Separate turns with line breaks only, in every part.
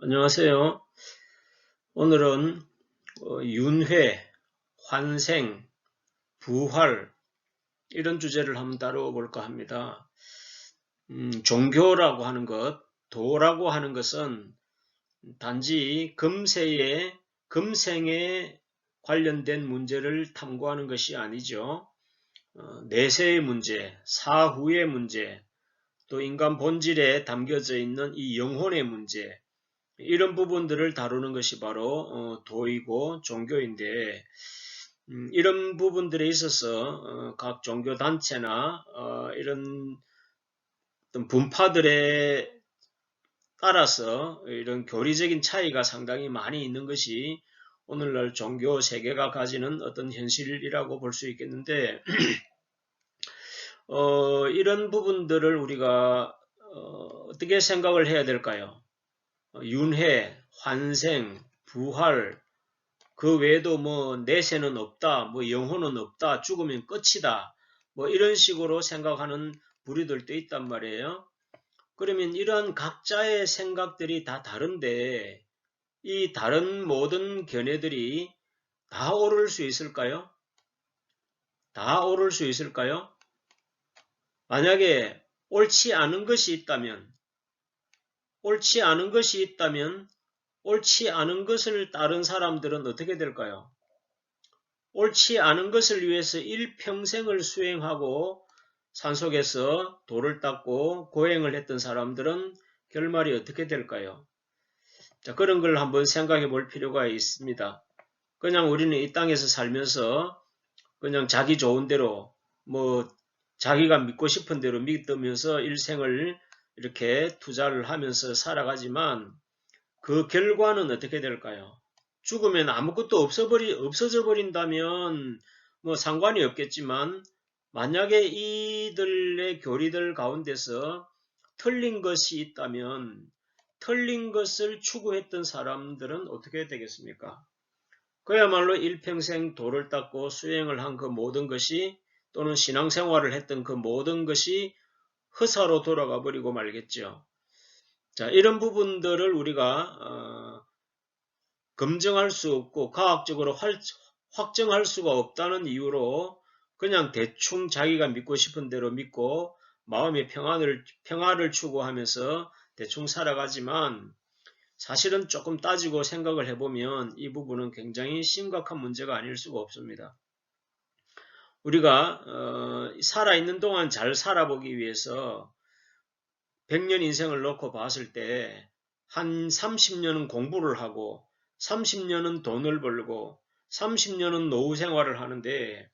안녕하세요. 오늘은 윤회, 환생, 부활 이런 주제를 한번 다루어 볼까 합니다. 종교라고 하는 것, 도라고 하는 것은 단지 금생에 관련된 문제를 탐구하는 것이 아니죠. 내세의 문제, 사후의 문제, 또 인간 본질에 담겨져 있는 이 영혼의 문제, 이런 부분들을 다루는 것이 바로 도이고 종교인데, 이런 부분들에 있어서 각 종교 단체나 이런 어떤 분파들에 따라서 이런 교리적인 차이가 상당히 많이 있는 것이 오늘날 종교 세계가 가지는 어떤 현실이라고 볼 수 있겠는데, 이런 부분들을 우리가 어떻게 생각을 해야 될까요? 윤회, 환생, 부활, 그 외에도 뭐 내세는 없다, 뭐 영혼은 없다, 죽으면 끝이다, 뭐 이런 식으로 생각하는 부류들도 있단 말이에요. 그러면 이러한 각자의 생각들이 다 다른데 이 다른 모든 견해들이 다 옳을 수 있을까요? 다 옳을 수 있을까요? 만약에 옳지 않은 것이 있다면, 옳지 않은 것이 있다면 옳지 않은 것을 따른 사람들은 어떻게 될까요? 옳지 않은 것을 위해서 일평생을 수행하고 산속에서 돌을 닦고 고행을 했던 사람들은 결말이 어떻게 될까요? 자, 그런 걸 한번 생각해 볼 필요가 있습니다. 그냥 우리는 이 땅에서 살면서 그냥 자기 좋은 대로 뭐 자기가 믿고 싶은 대로 믿으면서 일생을 이렇게 투자를 하면서 살아가지만 그 결과는 어떻게 될까요? 죽으면 아무것도 없어져 버린다면 뭐 상관이 없겠지만 만약에 이들의 교리들 가운데서 틀린 것이 있다면 틀린 것을 추구했던 사람들은 어떻게 되겠습니까? 그야말로 일평생 도를 닦고 수행을 한 그 모든 것이 또는 신앙생활을 했던 그 모든 것이 허사로 돌아가 버리고 말겠죠. 자, 이런 부분들을 우리가 검증할 수 없고 과학적으로 확정할 수가 없다는 이유로 그냥 대충 자기가 믿고 싶은 대로 믿고 마음의 평화를 추구하면서 대충 살아가지만 사실은 조금 따지고 생각을 해보면 이 부분은 굉장히 심각한 문제가 아닐 수가 없습니다. 우리가 살아있는 동안 잘 살아보기 위해서 100년 인생을 놓고 봤을 때 한 30년은 공부를 하고 30년은 돈을 벌고 30년은 노후 생활을 하는데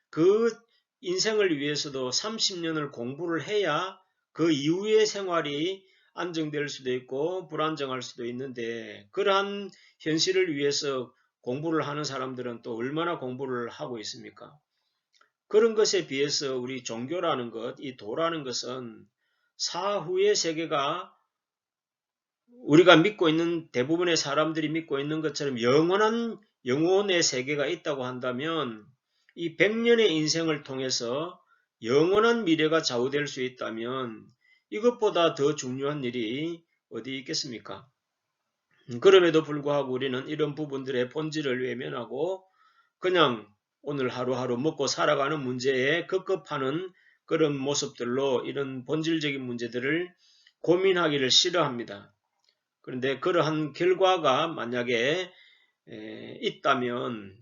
그 인생을 위해서도 30년을 공부를 해야 그 이후의 생활이 안정될 수도 있고 불안정할 수도 있는데 그러한 현실을 위해서 공부를 하는 사람들은 또 얼마나 공부를 하고 있습니까? 그런 것에 비해서 우리 종교라는 것, 이 도라는 것은 사후의 세계가 우리가 믿고 있는 대부분의 사람들이 믿고 있는 것처럼 영원한 영혼의 세계가 있다고 한다면 이 100년의 인생을 통해서 영원한 미래가 좌우될 수 있다면 이것보다 더 중요한 일이 어디 있겠습니까? 그럼에도 불구하고 우리는 이런 부분들의 본질을 외면하고 그냥 오늘 하루하루 먹고 살아가는 문제에 급급하는 그런 모습들로 이런 본질적인 문제들을 고민하기를 싫어합니다. 그런데 그러한 결과가 만약에 있다면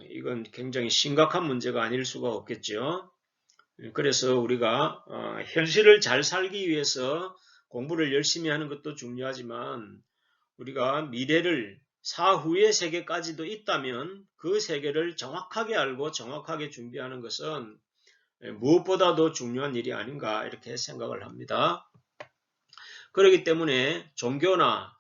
이건 굉장히 심각한 문제가 아닐 수가 없겠죠. 그래서 우리가 현실을 잘 살기 위해서 공부를 열심히 하는 것도 중요하지만 우리가 미래를 사후의 세계까지도 있다면 그 세계를 정확하게 알고 정확하게 준비하는 것은 무엇보다도 중요한 일이 아닌가 이렇게 생각을 합니다. 그렇기 때문에 종교나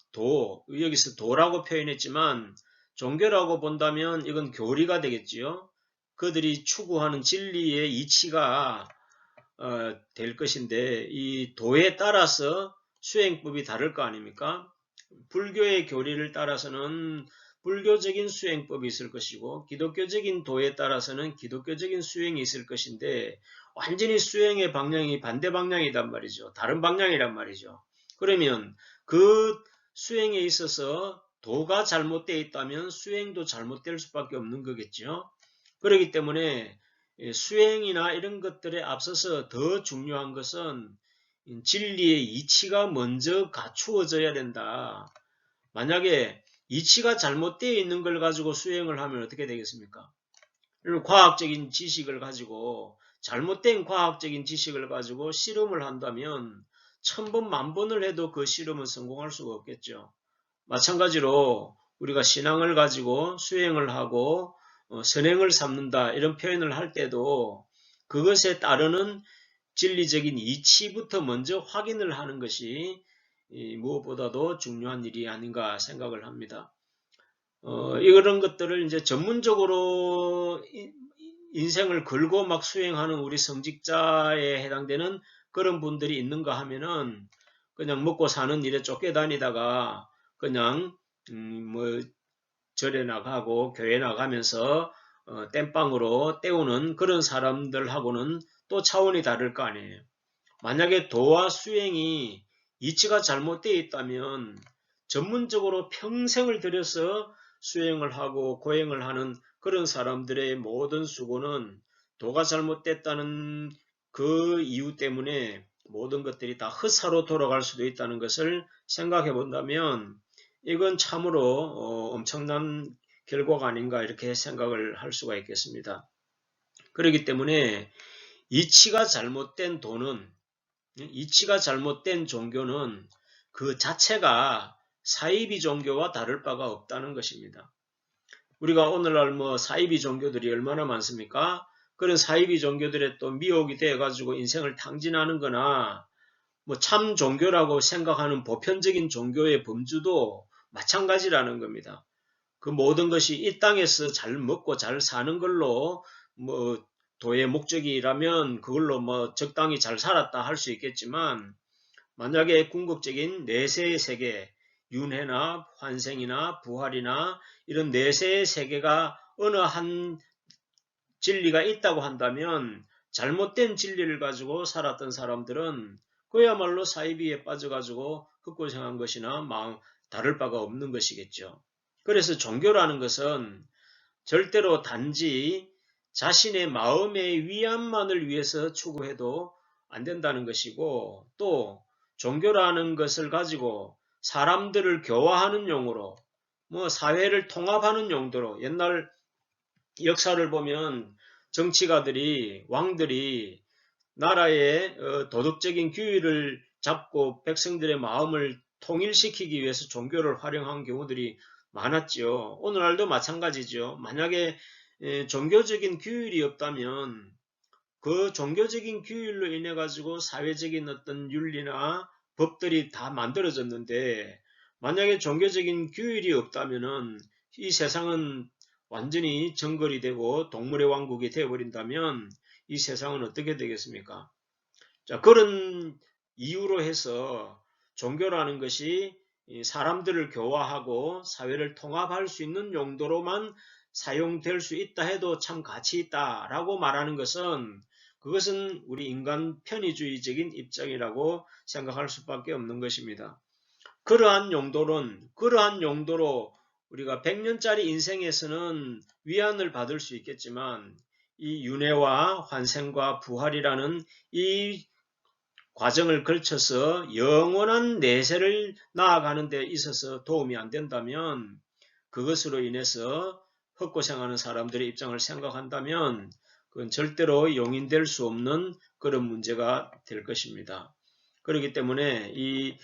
여기서 도라고 표현했지만 종교라고 본다면 이건 교리가 되겠지요. 그들이 추구하는 진리의 이치가 될 것인데 이 도에 따라서 수행법이 다를 거 아닙니까? 불교의 교리를 따라서는 불교적인 수행법이 있을 것이고 기독교적인 도에 따라서는 기독교적인 수행이 있을 것인데 완전히 수행의 방향이 반대 방향이란 말이죠. 다른 방향이란 말이죠. 그러면 그 수행에 있어서 도가 잘못되어 있다면 수행도 잘못될 수밖에 없는 거겠죠. 그렇기 때문에 수행이나 이런 것들에 앞서서 더 중요한 것은 진리의 이치가 먼저 갖추어져야 된다. 만약에 이치가 잘못되어 있는 걸 가지고 수행을 하면 어떻게 되겠습니까? 과학적인 지식을 가지고 잘못된 과학적인 지식을 가지고 실험을 한다면 1000번 만번을 해도 그 실험은 성공할 수가 없겠죠. 마찬가지로 우리가 신앙을 가지고 수행을 하고 선행을 삼는다 이런 표현을 할 때도 그것에 따르는 진리적인 이치부터 먼저 확인을 하는 것이 무엇보다도 중요한 일이 아닌가 생각을 합니다. 이런 것들을 이제 전문적으로 인생을 걸고 막 수행하는 우리 성직자에 해당되는 그런 분들이 있는가 하면은 그냥 먹고 사는 일에 쫓겨다니다가 그냥 뭐 절에 나가고 교회 나가면서 땜빵으로 때우는 그런 사람들하고는 또 차원이 다를 거 아니에요. 만약에 도와 수행이 이치가 잘못되어 있다면 전문적으로 평생을 들여서 수행을 하고 고행을 하는 그런 사람들의 모든 수고는 도가 잘못됐다는 그 이유 때문에 모든 것들이 다 헛사로 돌아갈 수도 있다는 것을 생각해 본다면 이건 참으로 엄청난 결과가 아닌가 이렇게 생각을 할 수가 있겠습니다. 그렇기 때문에 이치가 잘못된 도는 이치가 잘못된 종교는 그 자체가 사이비 종교와 다를 바가 없다는 것입니다. 우리가 오늘날 뭐 사이비 종교들이 얼마나 많습니까? 그런 사이비 종교들에 또 미혹이 되어 가지고 인생을 탕진하는 거나 뭐 참 종교라고 생각하는 보편적인 종교의 범주도 마찬가지라는 겁니다. 그 모든 것이 이 땅에서 잘 먹고 잘 사는 걸로 뭐 도의 목적이라면 그걸로 뭐 적당히 잘 살았다 할 수 있겠지만 만약에 궁극적인 내세의 세계, 윤회나 환생이나 부활이나 이런 내세의 세계가 어느 한 진리가 있다고 한다면 잘못된 진리를 가지고 살았던 사람들은 그야말로 사이비에 빠져가지고 흑고생한 것이나 마음 다를 바가 없는 것이겠죠. 그래서 종교라는 것은 절대로 단지 자신의 마음의 위안만을 위해서 추구해도 안 된다는 것이고 또 종교라는 것을 가지고 사람들을 교화하는 용어로 뭐 사회를 통합하는 용도로 옛날 역사를 보면 정치가들이 왕들이 나라의 도덕적인 규율을 잡고 백성들의 마음을 통일시키기 위해서 종교를 활용한 경우들이 많았죠. 오늘날도 마찬가지죠. 만약에 종교적인 규율이 없다면 그 종교적인 규율로 인해 가지고 사회적인 어떤 윤리나 법들이 다 만들어졌는데 만약에 종교적인 규율이 없다면은 이 세상은 완전히 정글이 되고 동물의 왕국이 되어버린다면 이 세상은 어떻게 되겠습니까? 자, 그런 이유로 해서 종교라는 것이 사람들을 교화하고 사회를 통합할 수 있는 용도로만 사용될 수 있다 해도 참 가치 있다라고 말하는 것은 그것은 우리 인간 편의주의적인 입장이라고 생각할 수밖에 없는 것입니다. 그러한 용도로 우리가 100년짜리 인생에서는 위안을 받을 수 있겠지만 이 윤회와 환생과 부활이라는 이 과정을 걸쳐서 영원한 내세를 나아가는 데 있어서 도움이 안 된다면 그것으로 인해서 헛고생하는 사람들의 입장을 생각한다면 그건 절대로 용인될 수 없는 그런 문제가 될 것입니다. 그렇기 때문에 이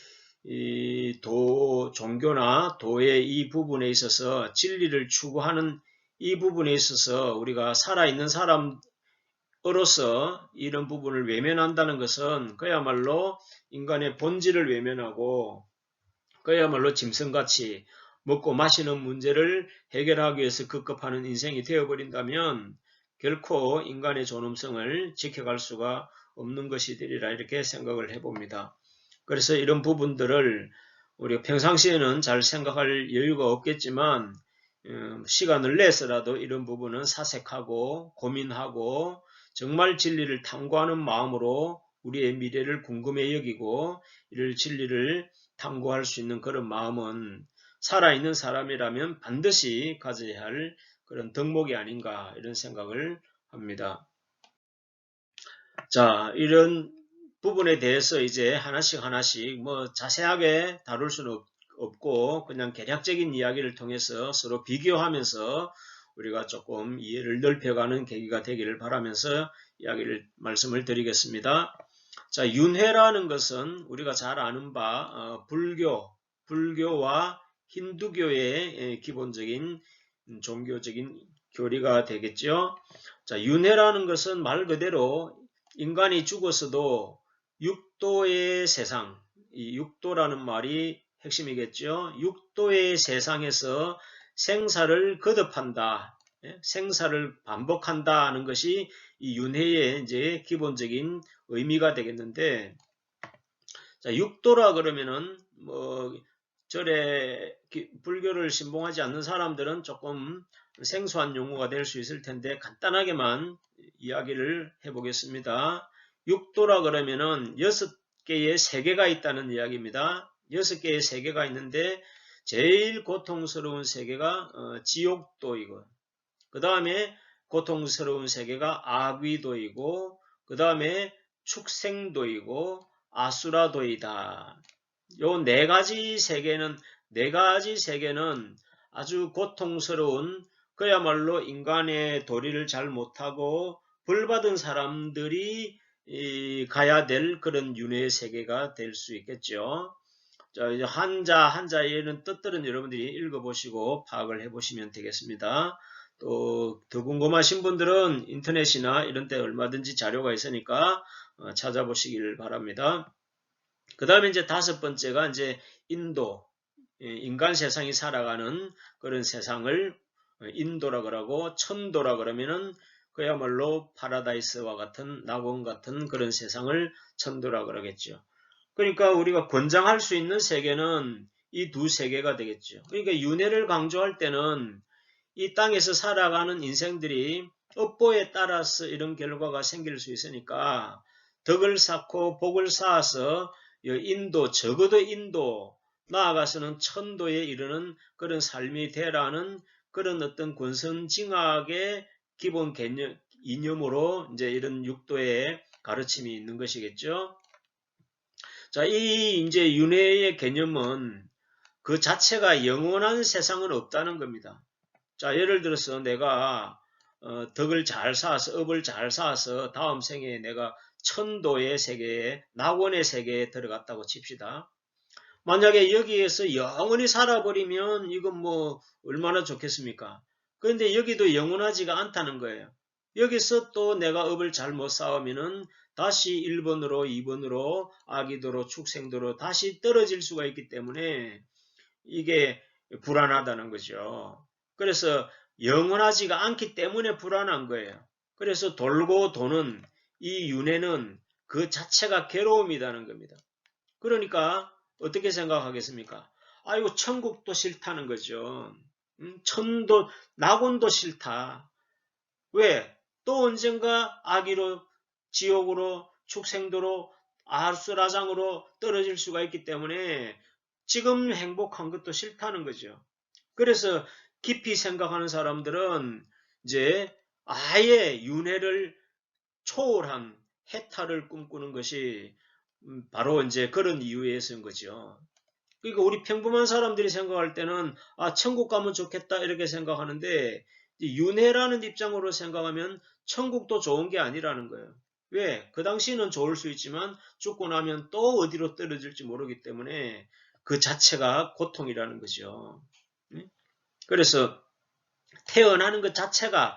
종교나 도의 이 부분에 있어서 진리를 추구하는 이 부분에 있어서 우리가 살아있는 사람으로서 이런 부분을 외면한다는 것은 그야말로 인간의 본질을 외면하고 그야말로 짐승같이 먹고 마시는 문제를 해결하기 위해서 급급하는 인생이 되어버린다면 결코 인간의 존엄성을 지켜갈 수가 없는 것이 되리라 이렇게 생각을 해봅니다. 그래서 이런 부분들을 우리가 평상시에는 잘 생각할 여유가 없겠지만 시간을 내서라도 이런 부분은 사색하고 고민하고 정말 진리를 탐구하는 마음으로 우리의 미래를 궁금해 여기고 이를 진리를 탐구할 수 있는 그런 마음은 살아있는 사람이라면 반드시 가져야 할 그런 덕목이 아닌가 이런 생각을 합니다. 자, 이런 부분에 대해서 이제 하나씩 뭐 자세하게 다룰 수는 없고 그냥 개략적인 이야기를 통해서 서로 비교하면서 우리가 조금 이해를 넓혀가는 계기가 되기를 바라면서 말씀을 드리겠습니다. 자, 윤회라는 것은 우리가 잘 아는 바 불교와 힌두교의 기본적인 종교적인 교리가 되겠죠. 자, 윤회라는 것은 말 그대로 인간이 죽었어도 육도의 세상, 이 육도라는 말이 핵심이겠죠. 육도의 세상에서 생사를 거듭한다, 생사를 반복한다 하는 것이 이 윤회의 이제 기본적인 의미가 되겠는데, 자, 육도라 그러면은 뭐 절에 불교를 신봉하지 않는 사람들은 조금 생소한 용어가 될 수 있을 텐데 간단하게만 이야기를 해보겠습니다. 육도라 그러면은 6개의 세계가 있다는 이야기입니다. 6개의 세계가 있는데 제일 고통스러운 세계가 지옥도이고, 그 다음에 고통스러운 세계가 아귀도이고, 그 다음에 축생도이고 아수라도이다. 요 네 가지 세계는 아주 고통스러운, 그야말로 인간의 도리를 잘 못하고 벌받은 사람들이 가야 될 그런 윤회의 세계가 될 수 있겠죠. 자, 이제 한자에는 뜻들은 여러분들이 읽어보시고 파악을 해보시면 되겠습니다. 또 더 궁금하신 분들은 인터넷이나 이런 데 얼마든지 자료가 있으니까 찾아보시길 바랍니다. 그 다음에 이제 5번째가 이제 인도, 인간 세상이 살아가는 그런 세상을 인도라 그러고, 천도라 그러면은 그야말로 파라다이스와 같은 낙원 같은 그런 세상을 천도라 그러겠죠. 그러니까 우리가 권장할 수 있는 세계는 이 두 세계가 되겠죠. 그러니까 윤회를 강조할 때는 이 땅에서 살아가는 인생들이 업보에 따라서 이런 결과가 생길 수 있으니까 덕을 쌓고 복을 쌓아서 적어도 인도, 나아가서는 천도에 이르는 그런 삶이 되라는 그런 어떤 권선징악의 기본 이념으로 이제 이런 육도의 가르침이 있는 것이겠죠. 자, 이 이제 윤회의 개념은 그 자체가 영원한 세상은 없다는 겁니다. 자, 예를 들어서 내가 덕을 잘 쌓아서, 업을 잘 쌓아서 다음 생에 내가 천도의 세계에, 낙원의 세계에 들어갔다고 칩시다. 만약에 여기에서 영원히 살아버리면 이건 뭐 얼마나 좋겠습니까? 그런데 여기도 영원하지가 않다는 거예요. 여기서 또 내가 업을 잘못 쌓으면은 다시 1번으로, 2번으로, 아기도로, 축생도로 다시 떨어질 수가 있기 때문에 이게 불안하다는 거죠. 그래서 영원하지가 않기 때문에 불안한 거예요. 그래서 돌고 도는 이 윤회는 그 자체가 괴로움이라는 겁니다. 그러니까 어떻게 생각하겠습니까? 아이고, 천국도 싫다는 거죠. 천도, 낙원도 싫다. 왜? 또 언젠가 아기로, 지옥으로, 축생도로, 아수라장으로 떨어질 수가 있기 때문에 지금 행복한 것도 싫다는 거죠. 그래서 깊이 생각하는 사람들은 이제 아예 윤회를 초월한 해탈을 꿈꾸는 것이 바로 이제 그런 이유에서인 거죠. 그러니까 우리 평범한 사람들이 생각할 때는 천국 가면 좋겠다 이렇게 생각하는데 윤회라는 입장으로 생각하면 천국도 좋은 게 아니라는 거예요. 왜? 그 당시는 좋을 수 있지만 죽고 나면 또 어디로 떨어질지 모르기 때문에 그 자체가 고통이라는 거죠. 그래서 태어나는 것 자체가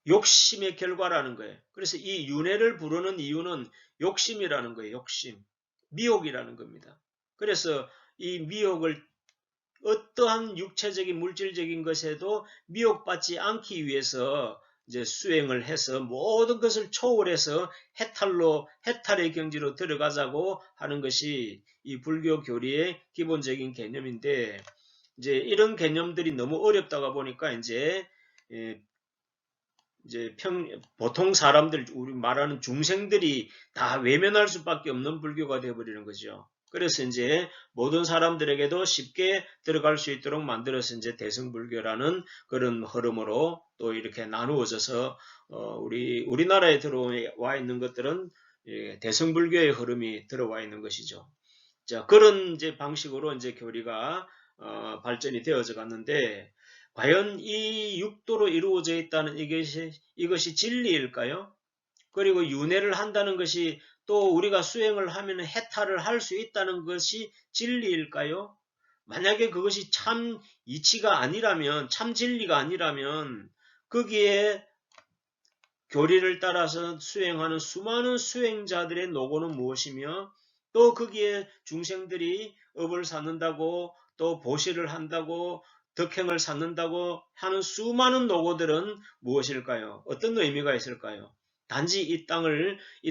욕심의 결과라는 거예요. 그래서 이 윤회를 부르는 이유는 욕심이라는 거예요. 욕심. 미혹이라는 겁니다. 그래서 이 미혹을 어떠한 육체적인 물질적인 것에도 미혹받지 않기 위해서 이제 수행을 해서 모든 것을 초월해서 해탈의 경지로 들어가자고 하는 것이 이 불교 교리의 기본적인 개념인데, 이제 이런 개념들이 너무 어렵다가 보니까 이제 보통 사람들, 우리 말하는 중생들이 다 외면할 수밖에 없는 불교가 되어버리는 거죠. 그래서 이제 모든 사람들에게도 쉽게 들어갈 수 있도록 만들어서 이제 대승불교라는 그런 흐름으로 또 이렇게 나누어져서 우리나라에 들어와 있는 것들은 대승불교의 흐름이 들어와 있는 것이죠. 자, 그런 이제 방식으로 이제 교리가 발전이 되어져 갔는데, 과연 이 육도로 이루어져 있다는 이것이 진리일까요? 그리고 윤회를 한다는 것이 또 우리가 수행을 하면 해탈을 할 수 있다는 것이 진리일까요? 만약에 그것이 참 이치가 아니라면, 참 진리가 아니라면 거기에 교리를 따라서 수행하는 수많은 수행자들의 노고는 무엇이며, 또 거기에 중생들이 업을 쌓는다고, 또 보시를 한다고, 덕행을 쌓는다고 하는 수많은 노고들은 무엇일까요? 어떤 의미가 있을까요? 단지 이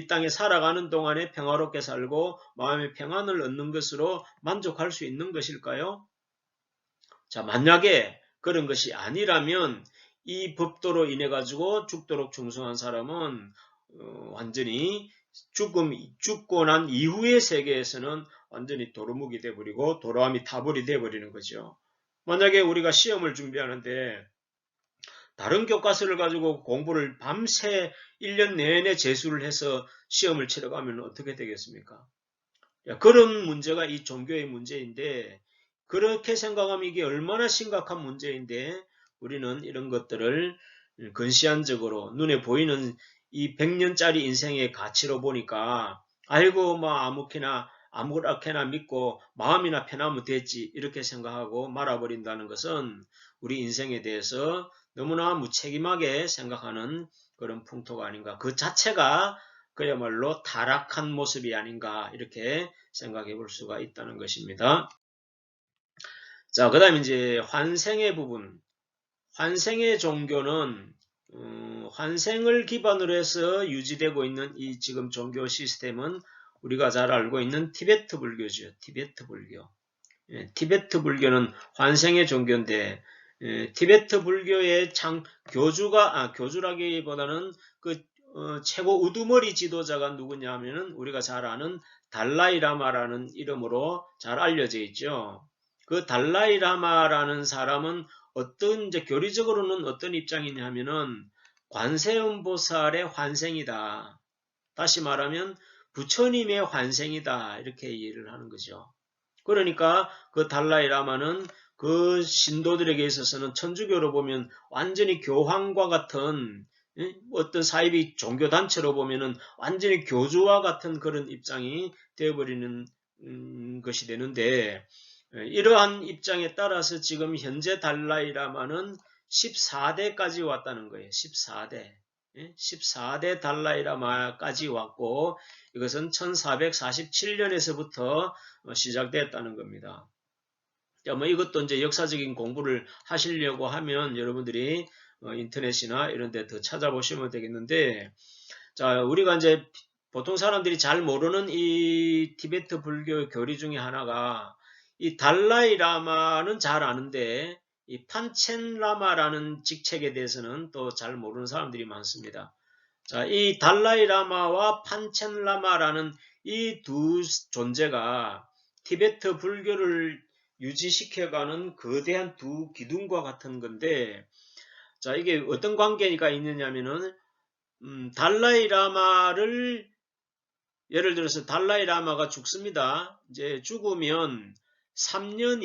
땅에 살아가는 동안에 평화롭게 살고 마음의 평안을 얻는 것으로 만족할 수 있는 것일까요? 자, 만약에 그런 것이 아니라면 이 법도로 인해 가지고 죽도록 충성한 사람은 완전히 죽고 난 이후의 세계에서는 완전히 도루묵이 돼버리고 도로함이 타불이 돼버리는 거죠. 만약에 우리가 시험을 준비하는데 다른 교과서를 가지고 공부를 밤새 1년 내내 재수를 해서 시험을 치러가면 어떻게 되겠습니까? 그런 문제가 이 종교의 문제인데, 그렇게 생각하면 이게 얼마나 심각한 문제인데, 우리는 이런 것들을 근시안적으로 눈에 보이는 이 100년짜리 인생의 가치로 보니까 아이고 뭐 아무렇게나 믿고 마음이나 편하면 됐지 이렇게 생각하고 말아버린다는 것은 우리 인생에 대해서 너무나 무책임하게 생각하는 그런 풍토가 아닌가. 그 자체가 그야말로 타락한 모습이 아닌가 이렇게 생각해 볼 수가 있다는 것입니다. 자, 그 다음에 이제 환생의 부분. 환생의 종교는 환생을 기반으로 해서 유지되고 있는 이 지금 종교 시스템은 우리가 잘 알고 있는 티베트 불교죠. 티베트 불교. 티베트 불교는 환생의 종교인데 티베트 불교의 교주라기보다는 그 최고 우두머리 지도자가 누구냐 하면은 우리가 잘 아는 달라이라마라는 이름으로 잘 알려져 있죠. 그 달라이라마라는 사람은 이제 교리적으로는 어떤 입장이냐 하면은 관세음보살의 환생이다. 다시 말하면 부처님의 환생이다. 이렇게 이해를 하는 거죠. 그러니까 그 달라이라마는 그 신도들에게 있어서는 천주교로 보면 완전히 교황과 같은 어떤 사이비 종교단체로 보면은 완전히 교주와 같은 그런 입장이 되어버리는 것이 되는데, 이러한 입장에 따라서 지금 현재 달라이라마는 14대까지 왔다는 거예요. 14대. 14대 달라이라마까지 왔고 이것은 1447년에서부터 시작됐다는 겁니다. 뭐 이것도 이제 역사적인 공부를 하시려고 하면 여러분들이 인터넷이나 이런 데 더 찾아보시면 되겠는데, 자, 우리가 이제 보통 사람들이 잘 모르는 이 티베트 불교 교리 중에 하나가 이 달라이라마는 잘 아는데 이 판첸라마라는 직책에 대해서는 또 잘 모르는 사람들이 많습니다. 자, 이 달라이라마와 판첸라마라는 이 두 존재가 티베트 불교를 유지시켜가는 거대한 두 기둥과 같은 건데, 자, 이게 어떤 관계가 있느냐면은, 예를 들어서 달라이라마가 죽습니다. 이제 죽으면 3년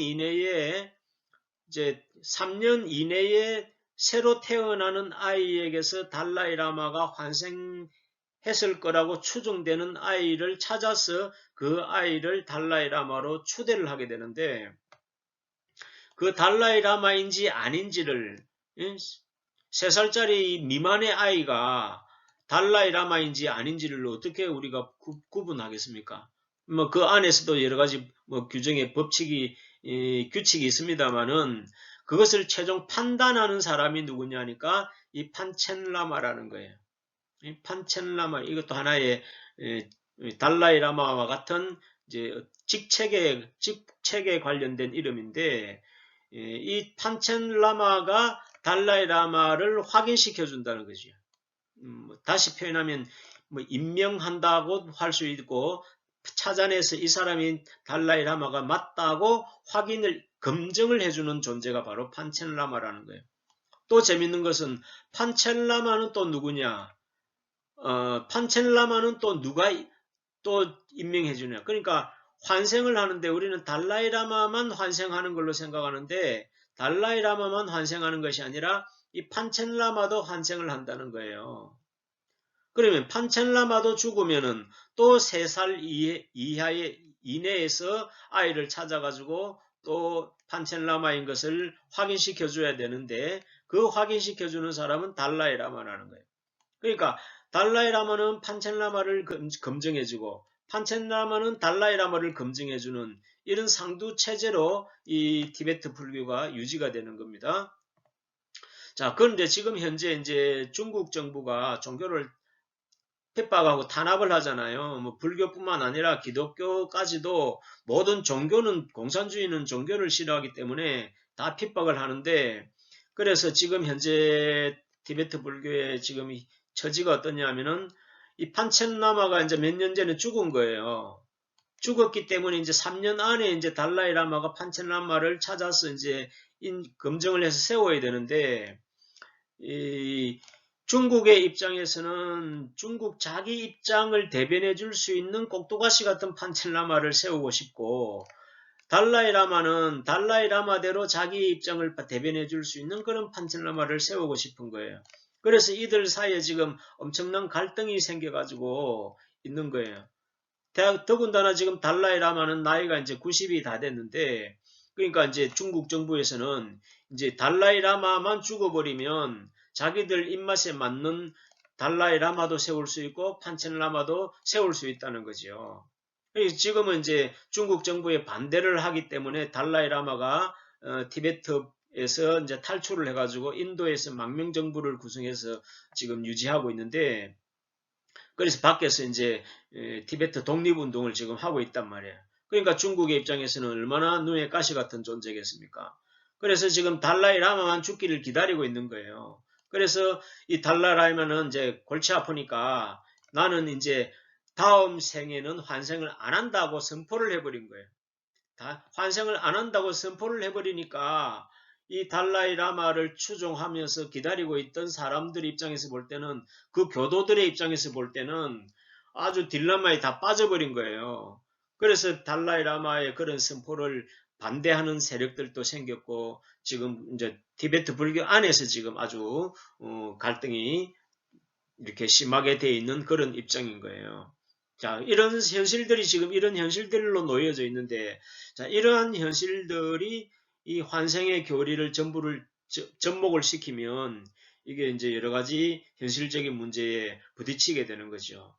이내에 새로 태어나는 아이에게서 달라이라마가 환생했을 거라고 추정되는 아이를 찾아서 그 아이를 달라이라마로 추대를 하게 되는데, 그 달라이라마인지 아닌지를 3살짜리 미만의 아이가 달라이라마인지 아닌지를 어떻게 우리가 구분하겠습니까? 뭐 그 안에서도 여러 가지 뭐 규정의 규칙이 있습니다만은 그것을 최종 판단하는 사람이 누구냐니까 이 판첸라마라는 거예요. 이 판첸라마 이것도 하나의 달라이라마와 같은 이제 직책에 관련된 이름인데, 이 판첸라마가 달라이라마를 확인시켜 준다는 거죠. 다시 표현하면 뭐 임명한다고 할 수 있고 찾아내서 이 사람이 달라이 라마가 맞다고 검증을 해주는 존재가 바로 판첸라마라는 거예요. 또 재밌는 것은 판첸라마는 또 누구냐? 판첸라마는 또 누가 또 임명해 주냐? 그러니까 환생을 하는데 우리는 달라이라마만 환생하는 걸로 생각하는데 달라이라마만 환생하는 것이 아니라 이 판첸라마도 환생을 한다는 거예요. 그러면 판첸라마도 죽으면은 또 3살 이내에서 아이를 찾아가지고 또 판첸라마인 것을 확인시켜 줘야 되는데 그 확인시켜 주는 사람은 달라이라마라는 거예요. 그러니까 달라이라마는 판첸라마를 검증해 주고 판첸라마는 달라이라마를 검증해 주는 이런 상두 체제로 이 티베트 불교가 유지가 되는 겁니다. 자, 그런데 지금 현재 이제 중국 정부가 종교를 핍박하고 탄압을 하잖아요. 뭐 불교뿐만 아니라 기독교까지도 모든 종교는 공산주의는 종교를 싫어하기 때문에 다 핍박을 하는데 그래서 지금 현재 티베트 불교의 지금 처지가 어떠냐면은 이 판첸라마가 이제 몇 년 전에 죽은 거예요. 죽었기 때문에 이제 3년 안에 이제 달라이라마가 판첸라마를 찾아서 이제 검증을 해서 세워야 되는데 이 중국의 입장에서는 중국 자기 입장을 대변해 줄 수 있는 꼭두가시 같은 판첸라마를 세우고 싶고 달라이라마는 달라이라마대로 자기 입장을 대변해 줄 수 있는 그런 판첸라마를 세우고 싶은 거예요. 그래서 이들 사이에 지금 엄청난 갈등이 생겨가지고 있는 거예요. 더군다나 지금 달라이라마는 나이가 이제 90이 다 됐는데 그러니까 이제 중국 정부에서는 이제 달라이라마만 죽어버리면 자기들 입맛에 맞는 달라이라마도 세울 수 있고 판첸라마도 세울 수 있다는 거죠. 지금은 이제 중국 정부에 반대를 하기 때문에 달라이라마가 티베트에서 이제 탈출을 해가지고 인도에서 망명 정부를 구성해서 지금 유지하고 있는데 그래서 밖에서 이제 티베트 독립운동을 지금 하고 있단 말이에요. 그러니까 중국의 입장에서는 얼마나 눈에 가시 같은 존재겠습니까? 그래서 지금 달라이라마만 죽기를 기다리고 있는 거예요. 그래서 이 달라이라마는 이제 골치 아프니까 나는 이제 다음 생에는 환생을 안 한다고 선포를 해버린 거예요. 환생을 안 한다고 선포를 해버리니까 이 달라이라마를 추종하면서 기다리고 있던 사람들 입장에서 볼 때는 그 교도들의 입장에서 볼 때는 아주 딜레마에 다 빠져버린 거예요. 그래서 달라이라마의 그런 선포를 반대하는 세력들도 생겼고 지금 이제 티베트 불교 안에서 지금 아주 갈등이 이렇게 심하게 돼 있는 그런 입장인 거예요. 자, 이런 현실들이 지금 이런 현실들로 놓여져 있는데, 자, 이러한 현실들이 이 환생의 교리를 접목을 시키면 이게 이제 여러 가지 현실적인 문제에 부딪히게 되는 거죠.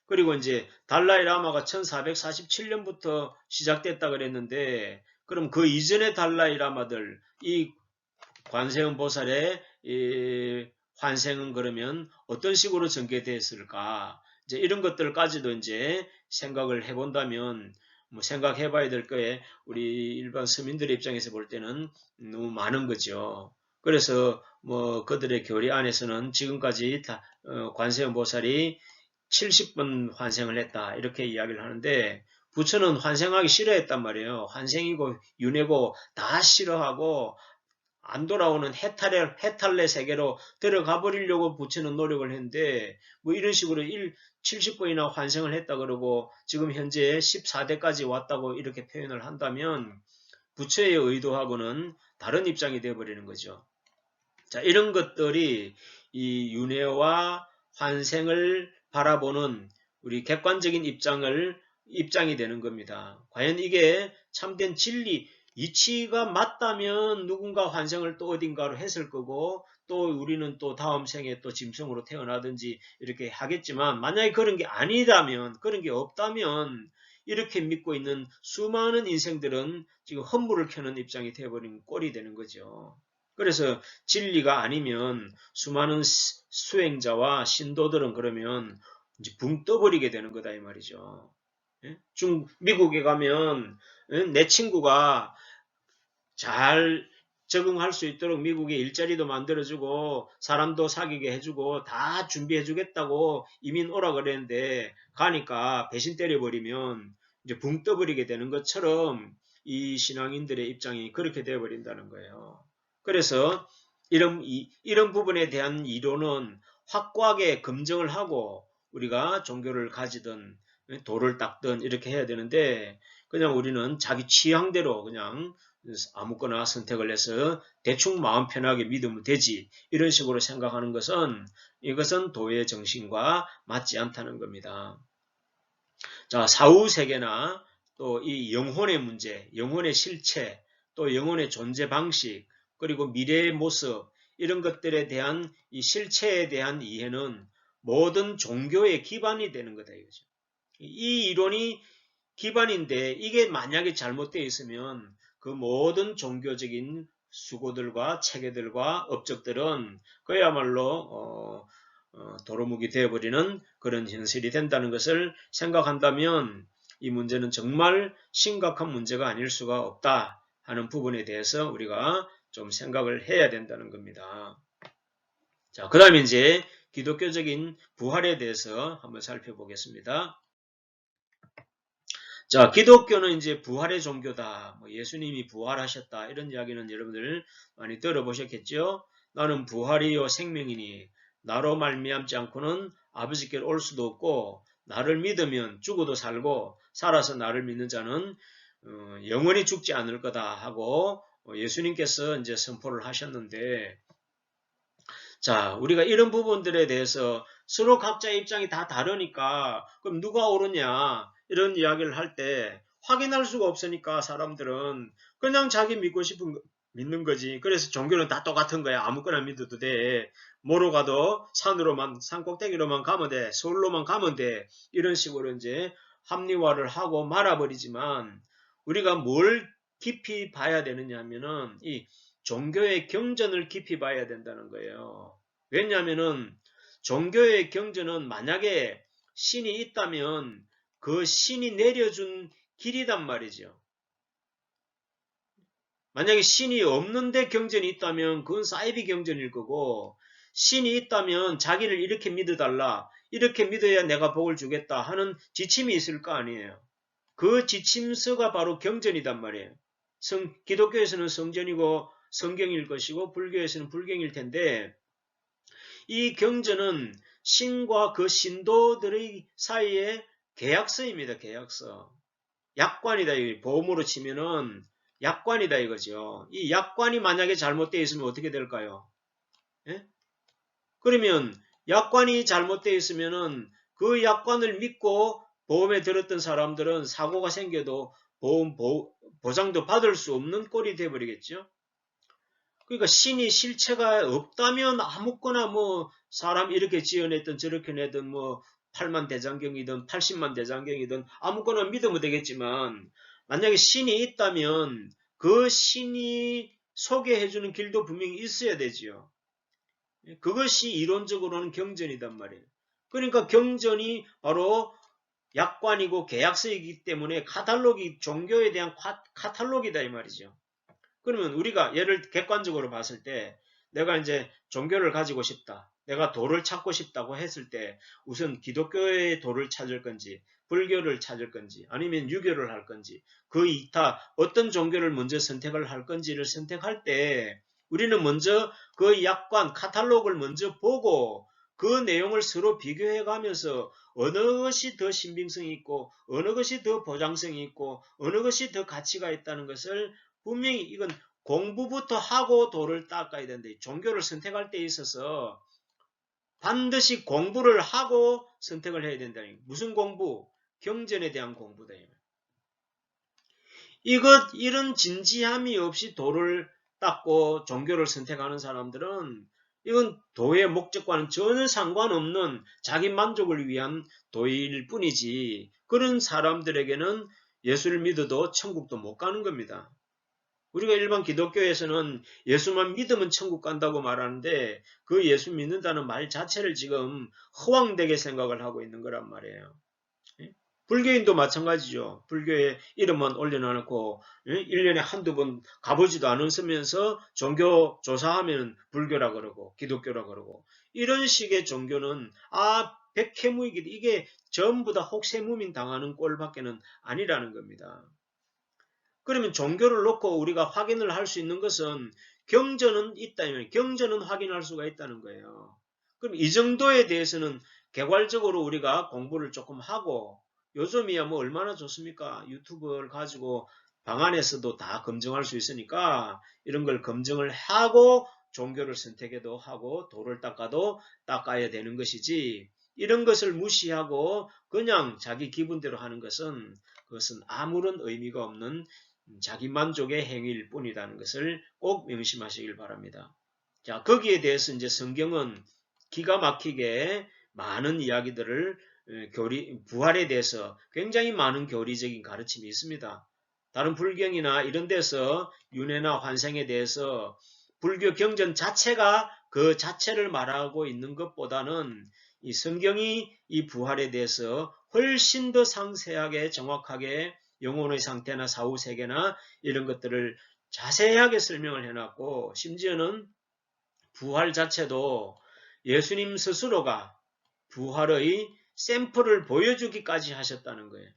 그리고 이제 달라이라마가 1447년부터 시작됐다 그랬는데, 그럼 그 이전의 달라이라마들, 이 관세음 보살의 환생은 그러면 어떤 식으로 전개됐을까? 이제 이런 것들까지도 이제 생각을 해본다면 뭐 생각해 봐야 될 거에 우리 일반 서민들의 입장에서 볼 때는 너무 많은 거죠. 그래서 뭐 그들의 교리 안에서는 지금까지 관세음 보살이 70번 환생을 했다 이렇게 이야기를 하는데 부처는 환생하기 싫어했단 말이에요. 환생이고 윤회고 다 싫어하고 안 돌아오는 해탈레 세계로 들어가 버리려고 부처는 노력을 했는데 뭐 이런 식으로 70번이나 환생을 했다 그러고 지금 현재 14대까지 왔다고 이렇게 표현을 한다면 부처의 의도하고는 다른 입장이 되어 버리는 거죠. 자, 이런 것들이 이 윤회와 환생을 바라보는 우리 객관적인 입장이 되는 겁니다. 과연 이게 참된 진리, 이치가 맞다면 누군가 환생을 또 어딘가로 했을 거고 또 우리는 또 다음 생에 또 짐승으로 태어나든지 이렇게 하겠지만 만약에 그런 게 아니다면 그런 게 없다면 이렇게 믿고 있는 수많은 인생들은 지금 헛물을 켜는 입장이 되어버린 꼴이 되는 거죠. 그래서 진리가 아니면 수많은 수행자와 신도들은 그러면 이제 붕 떠버리게 되는 거다 이 말이죠. 미국에 가면 내 친구가 잘 적응할 수 있도록 미국에 일자리도 만들어주고 사람도 사귀게 해주고 다 준비해주겠다고 이민 오라 그랬는데 가니까 배신 때려버리면 이제 붕 떠버리게 되는 것처럼 이 신앙인들의 입장이 그렇게 되어버린다는 거예요. 그래서 이런 부분에 대한 이론은 확고하게 검증을 하고 우리가 종교를 가지든 돌을 닦든 이렇게 해야 되는데 그냥 우리는 자기 취향대로 그냥 아무거나 선택을 해서 대충 마음 편하게 믿으면 되지 이런 식으로 생각하는 것은 이것은 도의 정신과 맞지 않다는 겁니다. 자, 사후세계나 또 이 영혼의 문제, 영혼의 실체, 또 영혼의 존재 방식, 그리고 미래의 모습 이런 것들에 대한 이 실체에 대한 이해는 모든 종교의 기반이 되는 거다 이거죠. 이 이론이 기반인데 이게 만약에 잘못되어 있으면 그 모든 종교적인 수고들과 체계들과 업적들은 그야말로 도루묵이 되어버리는 그런 현실이 된다는 것을 생각한다면 이 문제는 정말 심각한 문제가 아닐 수가 없다 하는 부분에 대해서 우리가 좀 생각을 해야 된다는 겁니다. 자, 그 다음에 이제 기독교적인 부활에 대해서 한번 살펴보겠습니다. 자, 기독교는 이제 부활의 종교다. 뭐 예수님이 부활하셨다. 이런 이야기는 여러분들 많이 들어보셨겠죠? 나는 부활이요 생명이니 나로 말미암지 않고는 아버지께 올 수도 없고 나를 믿으면 죽어도 살고 살아서 나를 믿는 자는 영원히 죽지 않을 거다 하고 예수님께서 이제 선포를 하셨는데 자, 우리가 이런 부분들에 대해서 서로 각자의 입장이 다 다르니까 그럼 누가 옳으냐 이런 이야기를 할 때 확인할 수가 없으니까 사람들은 그냥 자기 믿고 싶은 거 믿는 거지. 그래서 종교는 다 똑같은 거야. 아무거나 믿어도 돼. 뭐로 가도 산으로만 산 꼭대기로만 가면 돼. 서울로만 가면 돼. 이런 식으로 이제 합리화를 하고 말아버리지만 우리가 뭘 깊이 봐야 되느냐 하면은 이 종교의 경전을 깊이 봐야 된다는 거예요. 왜냐하면은 종교의 경전은 만약에 신이 있다면 그 신이 내려준 길이단 말이죠. 만약에 신이 없는데 경전이 있다면 그건 사이비 경전일 거고 신이 있다면 자기를 이렇게 믿어달라. 이렇게 믿어야 내가 복을 주겠다 하는 지침이 있을 거 아니에요. 그 지침서가 바로 경전이단 말이에요. 기독교에서는 성전이고 성경일 것이고 불교에서는 불경일 텐데 이 경전은 신과 그 신도들의 사이에 계약서입니다. 계약서. 약관이다. 보험으로 치면은 약관이다 이거죠. 이 약관이 만약에 잘못되어 있으면 어떻게 될까요? 예? 그러면 약관이 잘못되어 있으면은 그 약관을 믿고 보험에 들었던 사람들은 사고가 생겨도 보험 보장도 받을 수 없는 꼴이 돼버리겠죠. 그러니까 신이 실체가 없다면 아무거나 뭐 사람 이렇게 지어냈든 저렇게 내든 뭐 8만 대장경이든 80만 대장경이든 아무거나 믿으면 되겠지만 만약에 신이 있다면 그 신이 소개해주는 길도 분명히 있어야 되지요. 그것이 이론적으로는 경전이단 말이에요. 그러니까 경전이 바로 약관이고 계약서이기 때문에 카탈로기, 종교에 대한 카탈로기다 이 말이죠. 그러면 우리가 예를 객관적으로 봤을 때 내가 이제 종교를 가지고 싶다. 내가 도를 찾고 싶다고 했을 때 우선 기독교의 도를 찾을 건지 불교를 찾을 건지 아니면 유교를 할 건지 그 이타 어떤 종교를 먼저 선택을 할 건지를 선택할 때 우리는 먼저 그 약관 카탈로그를 먼저 보고 그 내용을 서로 비교해 가면서 어느 것이 더 신빙성이 있고 어느 것이 더 보장성이 있고 어느 것이 더 가치가 있다는 것을 분명히 이건 공부부터 하고 도를 닦아야 되는데 종교를 선택할 때 있어서 반드시 공부를 하고 선택을 해야 된다. 무슨 공부? 경전에 대한 공부다. 이런 진지함이 없이 도를 닦고 종교를 선택하는 사람들은 이건 도의 목적과는 전혀 상관없는 자기 만족을 위한 도일 뿐이지 그런 사람들에게는 예수를 믿어도 천국도 못 가는 겁니다. 우리가 일반 기독교에서는 예수만 믿으면 천국 간다고 말하는데 그 예수 믿는다는 말 자체를 지금 허황되게 생각을 하고 있는 거란 말이에요. 불교인도 마찬가지죠. 불교에 이름만 올려놓고 1년에 한두 번 가보지도 않으면서 종교 조사하면 불교라 그러고 기독교라 그러고 이런 식의 종교는 백해무익이 이게 전부 다 혹세무민 당하는 꼴밖에는 아니라는 겁니다. 그러면 종교를 놓고 우리가 확인을 할 수 있는 것은 경전은 있다면 경전은 확인할 수가 있다는 거예요. 그럼 이 정도에 대해서는 개괄적으로 우리가 공부를 조금 하고 요즘이야 뭐 얼마나 좋습니까? 유튜브를 가지고 방 안에서도 다 검증할 수 있으니까 이런 걸 검증을 하고 종교를 선택해도 하고 도를 닦아도 닦아야 되는 것이지 이런 것을 무시하고 그냥 자기 기분대로 하는 것은 그것은 아무런 의미가 없는 자기 만족의 행위일 뿐이라는 것을 꼭 명심하시길 바랍니다. 자, 거기에 대해서 이제 성경은 기가 막히게 많은 이야기들을 부활에 대해서 굉장히 많은 교리적인 가르침이 있습니다. 다른 불경이나 이런 데서 윤회나 환생에 대해서 불교 경전 자체가 그 자체를 말하고 있는 것보다는 이 성경이 이 부활에 대해서 훨씬 더 상세하게 정확하게 영혼의 상태나 사후세계나 이런 것들을 자세하게 설명을 해놨고 심지어는 부활 자체도 예수님 스스로가 부활의 샘플을 보여주기까지 하셨다는 거예요.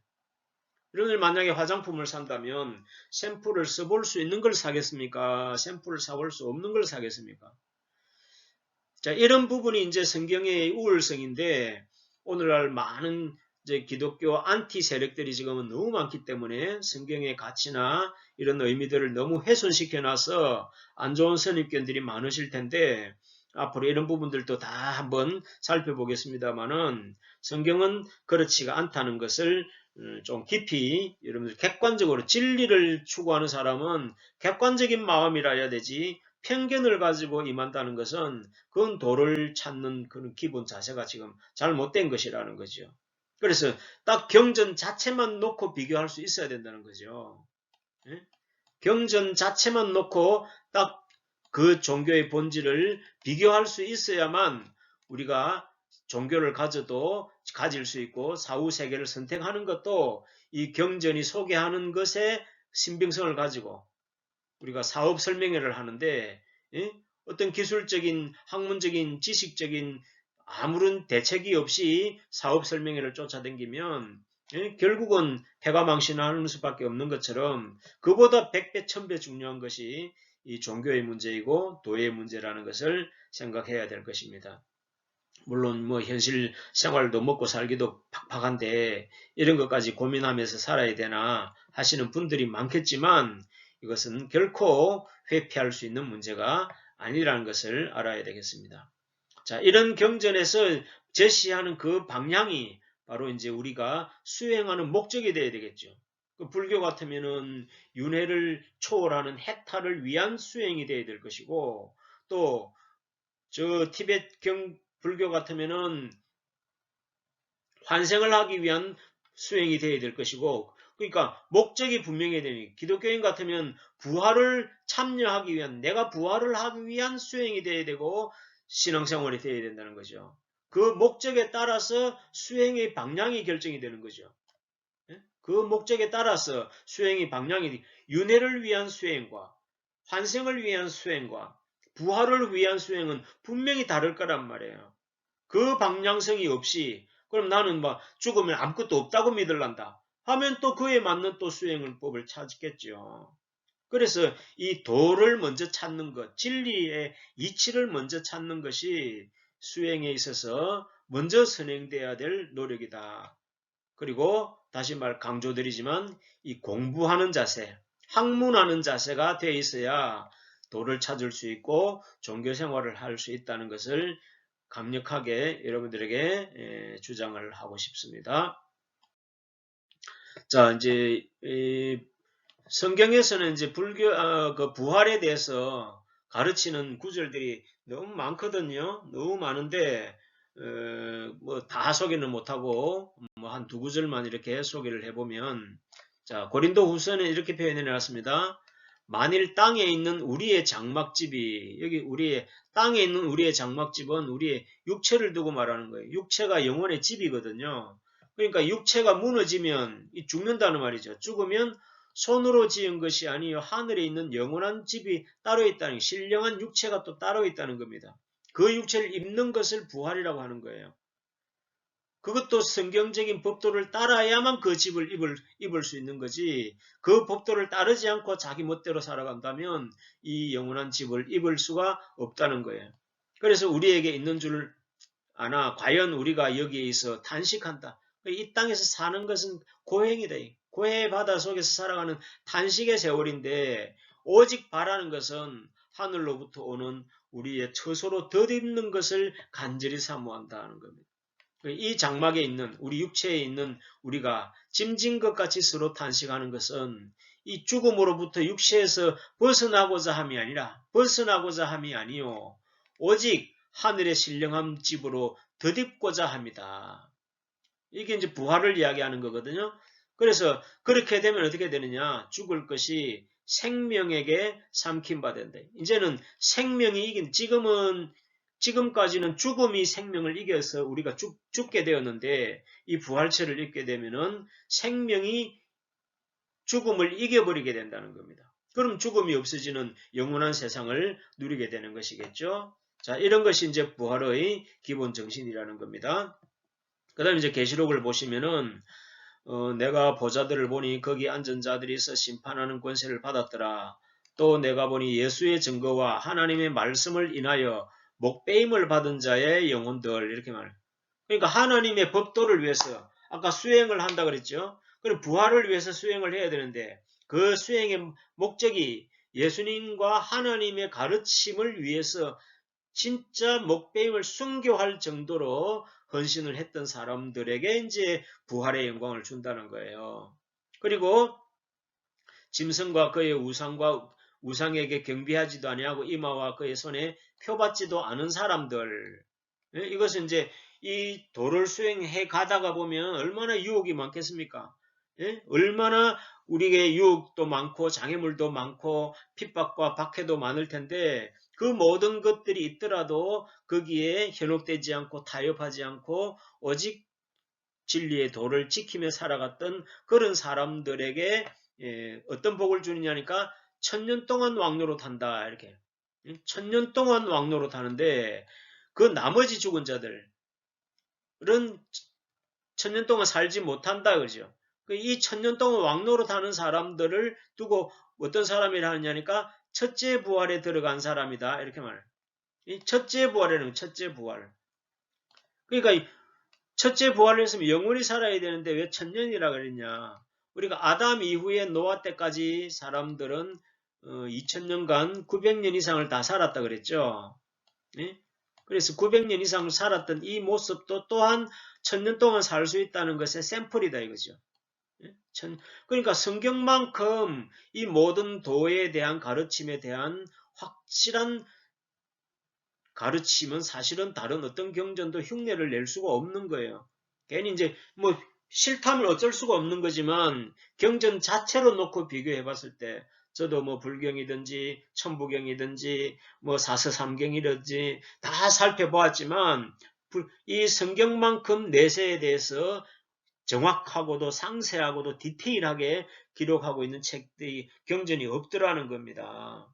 여러분들 만약에 화장품을 산다면 샘플을 써볼 수 있는 걸 사겠습니까? 샘플을 사볼 수 없는 걸 사겠습니까? 자, 이런 부분이 이제 성경의 우월성인데 오늘날 많은 이제 기독교 안티 세력들이 지금은 너무 많기 때문에 성경의 가치나 이런 의미들을 너무 훼손시켜놔서 안 좋은 선입견들이 많으실 텐데 앞으로 이런 부분들도 다 한번 살펴보겠습니다만은 성경은 그렇지가 않다는 것을 좀 깊이 여러분들 객관적으로 진리를 추구하는 사람은 객관적인 마음이라 해야 되지 편견을 가지고 임한다는 것은 그건 도를 찾는 그런 기본 자세가 지금 잘못된 것이라는 거죠. 그래서 딱 경전 자체만 놓고 비교할 수 있어야 된다는 거죠. 경전 자체만 놓고 딱 그 종교의 본질을 비교할 수 있어야만 우리가 종교를 가질 수 있고 사후세계를 선택하는 것도 이 경전이 소개하는 것에 신빙성을 가지고 우리가 사업 설명회를 하는데 어떤 기술적인 학문적인 지식적인 아무런 대책이 없이 사업 설명회를 쫓아다니면 결국은 패가 망신하는 수밖에 없는 것처럼 그보다 100배 1000배 중요한 것이 이 종교의 문제이고 도의 문제라는 것을 생각해야 될 것입니다. 물론 뭐 현실 생활도 먹고 살기도 팍팍한데 이런 것까지 고민하면서 살아야 되나 하시는 분들이 많겠지만 이것은 결코 회피할 수 있는 문제가 아니라는 것을 알아야 되겠습니다. 자, 이런 경전에서 제시하는 그 방향이 바로 이제 우리가 수행하는 목적이 되어야 되겠죠. 그 불교 같으면은 윤회를 초월하는 해탈을 위한 수행이 되어야 될 것이고 또 저 티베트 불교 같으면은 환생을 하기 위한 수행이 되어야 될 것이고 그러니까 목적이 분명해야 되니 기독교인 같으면 부활을 참여하기 위한 내가 부활을 하기 위한 수행이 되어야 되고 신앙생활이 되어야 된다는 거죠. 그 목적에 따라서 수행의 방향이 결정이 되는 거죠. 그 목적에 따라서 수행의 방향이 윤회를 위한 수행과 환생을 위한 수행과 부활을 위한 수행은 분명히 다를 거란 말이에요. 그 방향성이 없이 그럼 나는 막 죽으면 아무것도 없다고 믿을란다 하면 또 그에 맞는 또 수행법을 찾겠죠. 그래서 이 도를 먼저 찾는 것, 진리의 이치를 먼저 찾는 것이 수행에 있어서 먼저 선행돼야 될 노력이다. 그리고 다시 강조드리지만 이 공부하는 자세, 학문하는 자세가 돼 있어야 도를 찾을 수 있고 종교 생활을 할 수 있다는 것을 강력하게 여러분들에게 주장을 하고 싶습니다. 자, 이제 성경에서는 이제 그 부활에 대해서 가르치는 구절들이 너무 많거든요. 너무 많은데 뭐 다 소개는 못하고 뭐 한 두 구절만 이렇게 소개를 해보면 자 고린도후서는 이렇게 표현해 놨습니다. 만일 땅에 있는 우리의 장막집이 여기 우리의 땅에 있는 우리의 장막집은 우리의 육체를 두고 말하는 거예요. 육체가 영혼의 집이거든요. 그러니까 육체가 무너지면 죽는다는 말이죠. 죽으면 손으로 지은 것이 아니요 하늘에 있는 영원한 집이 따로 있다는, 신령한 육체가 또 따로 있다는 겁니다. 그 육체를 입는 것을 부활이라고 하는 거예요. 그것도 성경적인 법도를 따라야만 그 집을 입을 수 있는 거지, 그 법도를 따르지 않고 자기 멋대로 살아간다면 이 영원한 집을 입을 수가 없다는 거예요. 그래서 우리에게 있는 줄 아나 과연 우리가 여기에서 단식한다. 이 땅에서 사는 것은 고행이다. 고해의 바다 속에서 살아가는 단식의 세월인데 오직 바라는 것은 하늘로부터 오는 우리의 처소로 덧입는 것을 간절히 사모한다는 겁니다. 이 장막에 있는 우리 육체에 있는 우리가 짐진 것 같이 서로 탄식하는 것은 이 죽음으로부터 육체에서 벗어나고자 함이 아니요 오직 하늘의 신령한 집으로 덧입고자 합니다. 이게 이제 부활을 이야기하는 거거든요. 그래서 그렇게 되면 어떻게 되느냐? 죽을 것이 생명에게 삼킨 바 된다. 이제는 생명이 이긴, 지금까지는 죽음이 생명을 이겨서 우리가 죽게 되었는데 이 부활체를 입게 되면은 생명이 죽음을 이겨버리게 된다는 겁니다. 그럼 죽음이 없어지는 영원한 세상을 누리게 되는 것이겠죠. 자, 이런 것이 이제 부활의 기본 정신이라는 겁니다. 그 다음에 이제 계시록을 보시면은 내가 보자들을 보니 거기 앉은 자들이 있어 심판하는 권세를 받았더라. 또 내가 보니 예수의 증거와 하나님의 말씀을 인하여 목배임을 받은 자의 영혼들, 이렇게 말해요. 그러니까 하나님의 법도를 위해서 아까 수행을 한다 그랬죠. 그럼 부활을 위해서 수행을 해야 되는데 그 수행의 목적이 예수님과 하나님의 가르침을 위해서 진짜 목배임을 순교할 정도로 헌신을 했던 사람들에게 이제 부활의 영광을 준다는 거예요. 그리고 짐승과 그의 우상에게 경배하지도 아니하고 이마와 그의 손에 표받지도 않은 사람들, 이것은 이제 이 도를 수행해 가다가 보면 얼마나 유혹이 많겠습니까? 얼마나 우리에게 유혹도 많고 장애물도 많고 핍박과 박해도 많을 텐데 그 모든 것들이 있더라도 거기에 현혹되지 않고 타협하지 않고 오직 진리의 도를 지키며 살아갔던 그런 사람들에게 어떤 복을 주느냐니까 천년 동안 왕노릇 한다, 이렇게. 천년 동안 왕노릇 하는데 그 나머지 죽은 자들은 천년 동안 살지 못한다, 그러죠. 이 천년 동안 왕노릇 하는 사람들을 두고 어떤 사람이라 하느냐니까 첫째 부활에 들어간 사람이다, 이렇게 말해요. 이 첫째 부활에는 첫째 부활. 그러니까 첫째 부활을 했으면 영원히 살아야 되는데 왜 천년이라 그랬냐. 우리가 아담 이후에 노아 때까지 사람들은 2000년간 900년 이상을 다 살았다 그랬죠. 그래서 900년 이상 살았던 이 모습도 또한 1000년 동안 살 수 있다는 것의 샘플이다 이거죠. 그러니까 성경만큼 이 모든 도에 대한 가르침에 대한 확실한 가르침은 사실은 다른 어떤 경전도 흉내를 낼 수가 없는 거예요. 괜히 이제 뭐 싫다면 어쩔 수가 없는 거지만 경전 자체로 놓고 비교해 봤을 때 저도 뭐 불경이든지 천부경이든지 뭐 사서삼경이든지 다 살펴보았지만 이 성경만큼 내세에 대해서 정확하고도 상세하고도 디테일하게 기록하고 있는 책들이 경전이 없더라는 겁니다.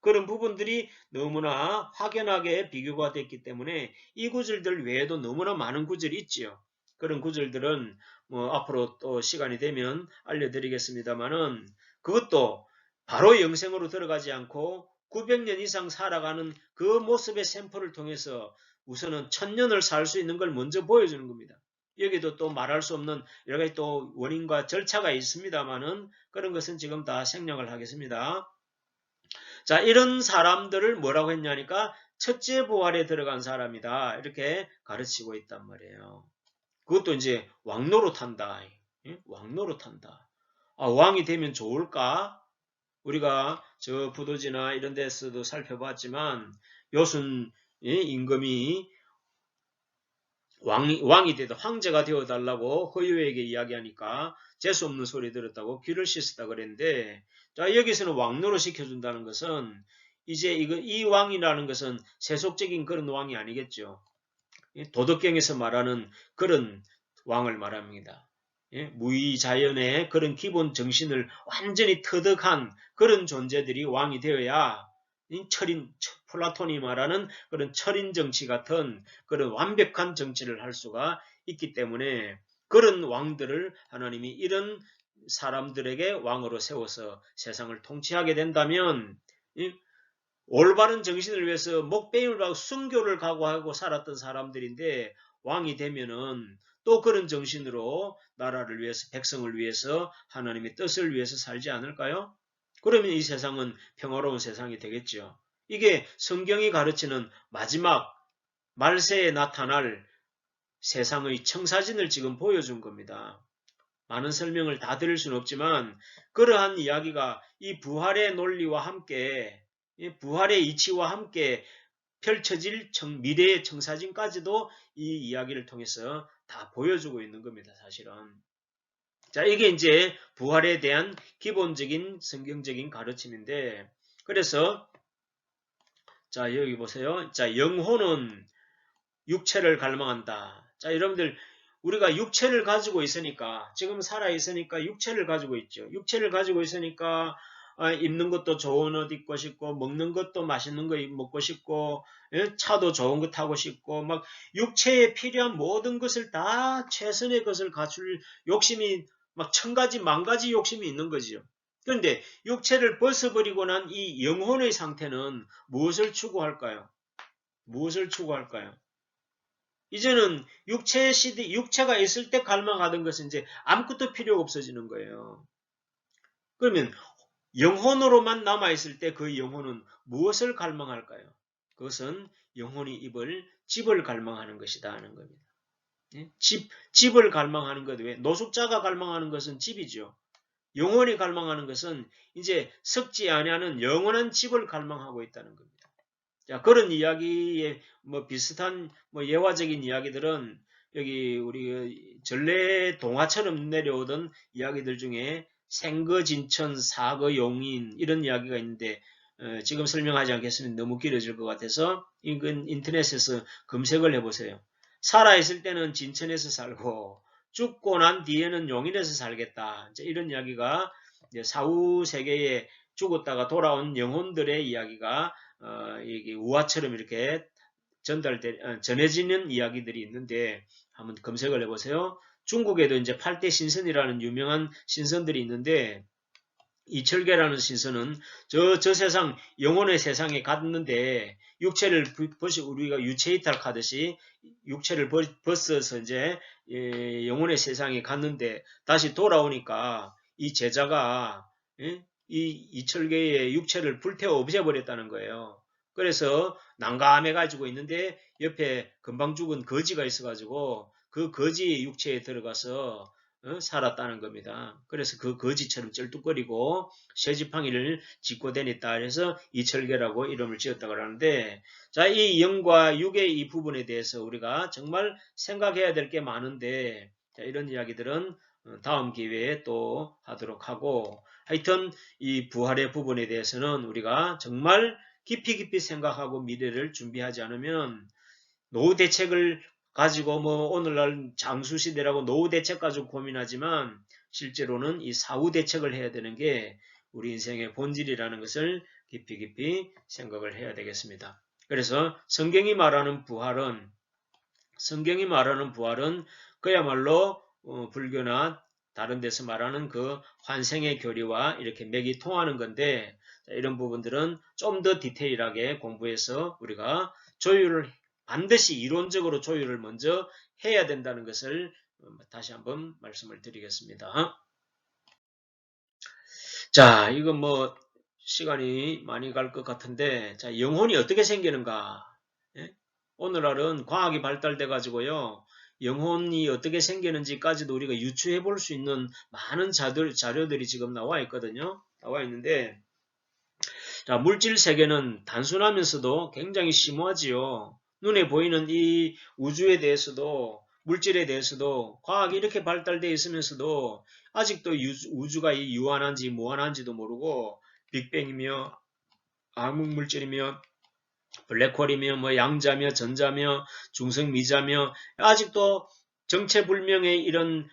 그런 부분들이 너무나 확연하게 비교가 됐기 때문에 이 구절들 외에도 너무나 많은 구절이 있지요. 그런 구절들은 뭐 앞으로 또 시간이 되면 알려드리겠습니다만은 그것도 바로 영생으로 들어가지 않고 900년 이상 살아가는 그 모습의 샘플을 통해서 우선은 1000년을 살 수 있는 걸 먼저 보여주는 겁니다. 여기도 또 말할 수 없는 여러 가지 또 원인과 절차가 있습니다만은 그런 것은 지금 다 생략을 하겠습니다. 자, 이런 사람들을 뭐라고 했냐니까 첫째 부활에 들어간 사람이다, 이렇게 가르치고 있단 말이에요. 그것도 이제 왕노릇한다. 왕노릇한다. 아, 왕이 되면 좋을까? 우리가 저 부도지나 이런 데서도 살펴봤지만 요순 임금이 왕이 되다 황제가 되어달라고 허유에게 이야기하니까 재수 없는 소리 들었다고 귀를 씻었다 그랬는데, 자, 여기서는 왕노로 시켜준다는 것은 이제 이 왕이라는 것은 세속적인 그런 왕이 아니겠죠. 도덕경에서 말하는 그런 왕을 말합니다. 예? 무의자연의 그런 기본 정신을 완전히 터득한 그런 존재들이 왕이 되어야 플라톤이 말하는 그런 철인 정치 같은 그런 완벽한 정치를 할 수가 있기 때문에 그런 왕들을 하나님이 이런 사람들에게 왕으로 세워서 세상을 통치하게 된다면 올바른 정신을 위해서 목배임을 받고 순교를 각오하고 살았던 사람들인데 왕이 되면은 또 그런 정신으로 나라를 위해서 백성을 위해서 하나님의 뜻을 위해서 살지 않을까요? 그러면 이 세상은 평화로운 세상이 되겠죠. 이게 성경이 가르치는 마지막 말세에 나타날 세상의 청사진을 지금 보여준 겁니다. 많은 설명을 다 드릴 수는 없지만 그러한 이야기가 이 부활의 논리와 함께 부활의 이치와 함께 펼쳐질 미래의 청사진까지도 이 이야기를 통해서 다 보여주고 있는 겁니다. 사실은. 자, 이게 이제 부활에 대한 기본적인 성경적인 가르침인데 그래서 자, 여기 보세요. 자, 영혼은 육체를 갈망한다. 자, 여러분들 우리가 육체를 가지고 있으니까 지금 살아 있으니까 육체를 가지고 있죠. 육체를 가지고 있으니까 입는 것도 좋은 옷 입고 싶고 먹는 것도 맛있는 거 먹고 싶고 차도 좋은 거 타고 싶고 막 육체에 필요한 모든 것을 다 최선의 것을 갖출 욕심이 막 천 가지 만 가지 욕심이 있는 거죠. 그런데 육체를 벗어버리고 난 이 영혼의 상태는 무엇을 추구할까요? 무엇을 추구할까요? 이제는 육체의 시대, 육체가 있을 때 갈망하던 것은 이제 아무것도 필요가 없어지는 거예요. 그러면 영혼으로만 남아있을 때 그 영혼은 무엇을 갈망할까요? 그것은 영혼이 입을 집을 갈망하는 것이다 하는 겁니다. 집을 갈망하는 것 외에 노숙자가 갈망하는 것은 집이죠. 영혼이 갈망하는 것은 이제 썩지 아니하는 영원한 집을 갈망하고 있다는 겁니다. 자, 그런 이야기에 뭐 비슷한 뭐 예화적인 이야기들은 여기 우리 전래 동화처럼 내려오던 이야기들 중에 생거진천, 사거용인 이런 이야기가 있는데 지금 설명하지 않겠으면 너무 길어질 것 같아서 이건 인터넷에서 검색을 해보세요. 살아있을 때는 진천에서 살고 죽고 난 뒤에는 용인에서 살겠다. 이런 이야기가 사후 세계에 죽었다가 돌아온 영혼들의 이야기가 이게 우화처럼 이렇게 전해지는 이야기들이 있는데 한번 검색을 해보세요. 중국에도 이제 8대 신선이라는 유명한 신선들이 있는데 이철계라는 신선은 저 세상 영혼의 세상에 갔는데 육체를 우리가 유체이탈하듯이 육체를 벗어서 이제 영혼의 세상에 갔는데 다시 돌아오니까 이 제자가 이 이철계의 육체를 불태워 없애버렸다는 거예요. 그래서 난감해가지고 있는데 옆에 금방 죽은 거지가 있어가지고 그 거지의 육체에 들어가서 살았다는 겁니다. 그래서 그 거지처럼 쩔뚝거리고 쇠지팡이를 짚고 다녔다 해서 이철계라고 이름을 지었다고 하는데 자, 이 영과 육의 이 부분에 대해서 우리가 정말 생각해야 될 게 많은데 자, 이런 이야기들은 다음 기회에 또 하도록 하고 하여튼 이 부활의 부분에 대해서는 우리가 정말 깊이 생각하고 미래를 준비하지 않으면 노후 대책을 가지고 뭐 오늘날 장수시대라고 노후 대책 가지고 고민하지만 실제로는 이 사후 대책을 해야 되는 게 우리 인생의 본질이라는 것을 깊이 생각을 해야 되겠습니다. 그래서 성경이 말하는 부활은 그야말로 불교나 다른 데서 말하는 그 환생의 교리와 이렇게 맥이 통하는 건데 이런 부분들은 좀 더 디테일하게 공부해서 우리가 반드시 이론적으로 조율을 먼저 해야 된다는 것을 다시 한번 말씀을 드리겠습니다. 자, 이건 뭐 시간이 많이 갈 것 같은데 자, 영혼이 어떻게 생기는가? 예? 오늘날은 과학이 발달돼 가지고요. 영혼이 어떻게 생기는지까지도 우리가 유추해 볼 수 있는 많은 자료들이 지금 나와 있거든요. 나와 있는데 자, 물질 세계는 단순하면서도 굉장히 심오하지요. 눈에 보이는 이 우주에 대해서도 물질에 대해서도 과학이 이렇게 발달되어 있으면서도 아직도 우주가 유한한지 무한한지도 모르고 빅뱅이며 암흑물질이며 블랙홀이며 뭐 양자며 전자며 중성미자며 아직도 정체불명의 이런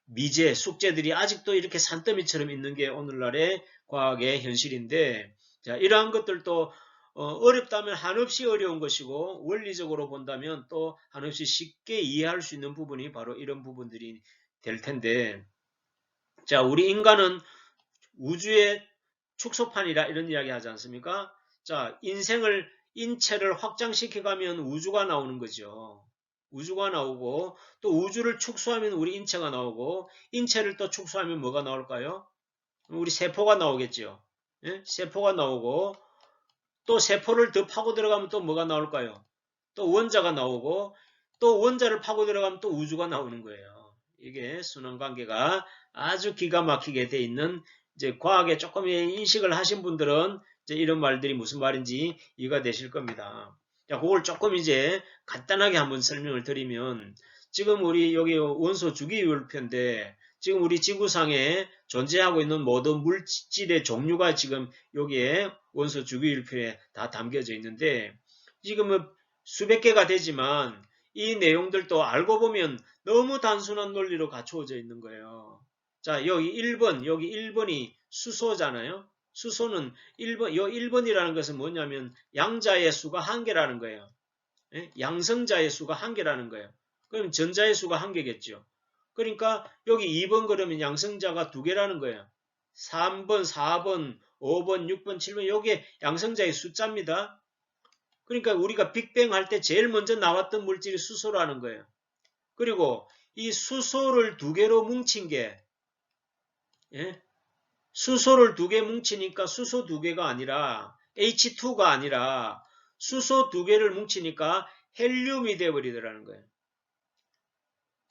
미제, 숙제들이 아직도 이렇게 산더미처럼 있는 게 오늘날의 과학의 현실인데, 자, 이러한 것들도 어렵다면 한없이 어려운 것이고 원리적으로 본다면 또 한없이 쉽게 이해할 수 있는 부분이 바로 이런 부분들이 될 텐데, 자, 우리 인간은 우주의 축소판이라 이런 이야기 하지 않습니까? 자, 인체를 확장시켜가면 우주가 나오는 거죠. 우주가 나오고 또 우주를 축소하면 우리 인체가 나오고 인체를 또 축소하면 뭐가 나올까요? 우리 세포가 나오겠죠. 예? 세포가 나오고 또 세포를 더 파고 들어가면 또 뭐가 나올까요? 또 원자가 나오고 또 원자를 파고 들어가면 또 우주가 나오는 거예요. 이게 순환관계가 아주 기가 막히게 돼 있는 이제 과학에 조금 인식을 하신 분들은 이제 이런 말들이 무슨 말인지 이해가 되실 겁니다. 자, 그걸 조금 이제 간단하게 한번 설명을 드리면 지금 우리 여기 원소 주기율표인데 지금 우리 지구상에 존재하고 있는 모든 물질의 종류가 지금 여기에 원소 주기율표에 다 담겨져 있는데 지금은 수백 개가 되지만 이 내용들도 알고 보면 너무 단순한 논리로 갖추어져 있는 거예요. 자, 여기 1번이 수소잖아요. 수소는 1번, 요 1번이라는 것은 뭐냐면 양자의 수가 1개라는 거예요. 예? 양성자의 수가 1개라는 거예요. 그럼 전자의 수가 1개겠죠. 그러니까 여기 2번 그러면 양성자가 2개라는 거예요. 3번, 4번, 5번, 6번, 7번 요게 양성자의 숫자입니다. 그러니까 우리가 빅뱅 할 때 제일 먼저 나왔던 물질이 수소라는 거예요. 그리고 이 수소를 2개로 뭉친 게 예? 수소를 2개 뭉치니까 수소 2개가 아니라 H2가 아니라 수소 2개를 뭉치니까 헬륨이 되어버리더라는 거예요.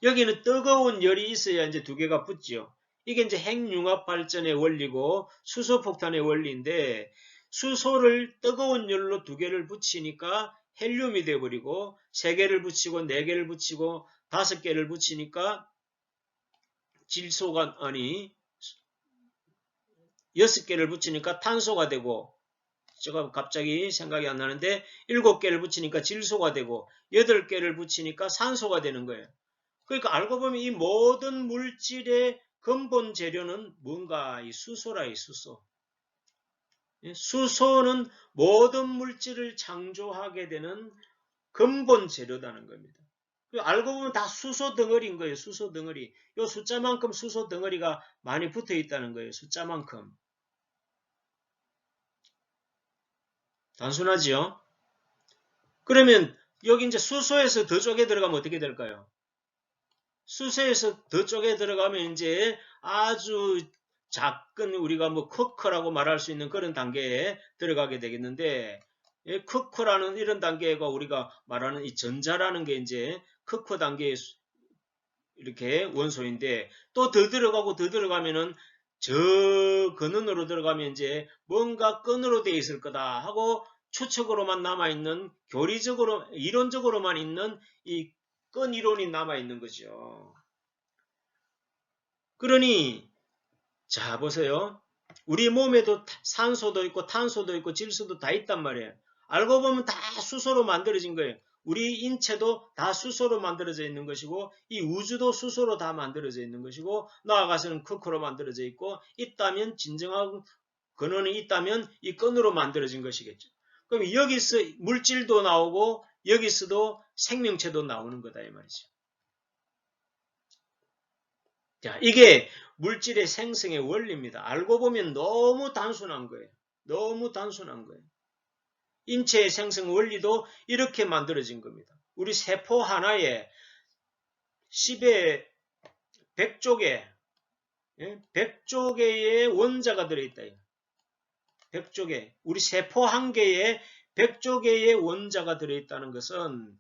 여기는 뜨거운 열이 있어야 이제 2개가 붙죠. 이게 이제 핵융합 발전의 원리고 수소폭탄의 원리인데 수소를 뜨거운 열로 2개를 붙이니까 헬륨이 되어버리고 3개를 붙이고 4개를 붙이고 5개를 붙이니까 질소가 아니 6개를 붙이니까 탄소가 되고 제가 갑자기 생각이 안 나는데 7개를 붙이니까 질소가 되고 8개를 붙이니까 산소가 되는 거예요. 그러니까 알고 보면 이 모든 물질의 근본 재료는 뭔가 이 수소라 이 수소. 수소는 모든 물질을 창조하게 되는 근본 재료다는 겁니다. 알고 보면 다 수소 덩어리인 거예요. 수소 덩어리. 이 숫자만큼 수소 덩어리가 많이 붙어 있다는 거예요. 숫자만큼. 단순하지요? 그러면 여기 이제 수소에서 더 쪼개 들어가면 어떻게 될까요? 수소에서 더 쪼개 들어가면 이제 아주 작은 우리가 뭐 커커라고 말할 수 있는 그런 단계에 들어가게 되겠는데 커커라는 이런 단계가 우리가 말하는 이 전자라는 게 이제 커커 단계의 이렇게 원소인데 또 더 들어가고 더 들어가면은 저 근원으로 들어가면 이제 뭔가 끈으로 되어 있을 거다 하고 추측으로만 남아있는 교리적으로 이론적으로만 있는 이 끈 이론이 남아있는 거죠. 그러니 자 보세요. 우리 몸에도 산소도 있고 탄소도 있고 질소도 다 있단 말이에요. 알고 보면 다 수소로 만들어진 거예요. 우리 인체도 다 수소로 만들어져 있는 것이고 이 우주도 수소로 다 만들어져 있는 것이고 나아가서는 크크로 만들어져 있고 있다면 진정한 근원이 있다면 이 끈으로 만들어진 것이겠죠. 그럼 여기서 물질도 나오고 여기서도 생명체도 나오는 거다 이 말이죠. 자, 이게 물질의 생성의 원리입니다. 알고 보면 너무 단순한 거예요. 너무 단순한 거예요. 인체의 생성 원리도 이렇게 만들어진 겁니다. 우리 세포 하나에 10의 100쪽에 100쪽의 원자가 들어있다. 100쪽에 우리 세포 한 개에 100쪽의 원자가 들어있다는 것은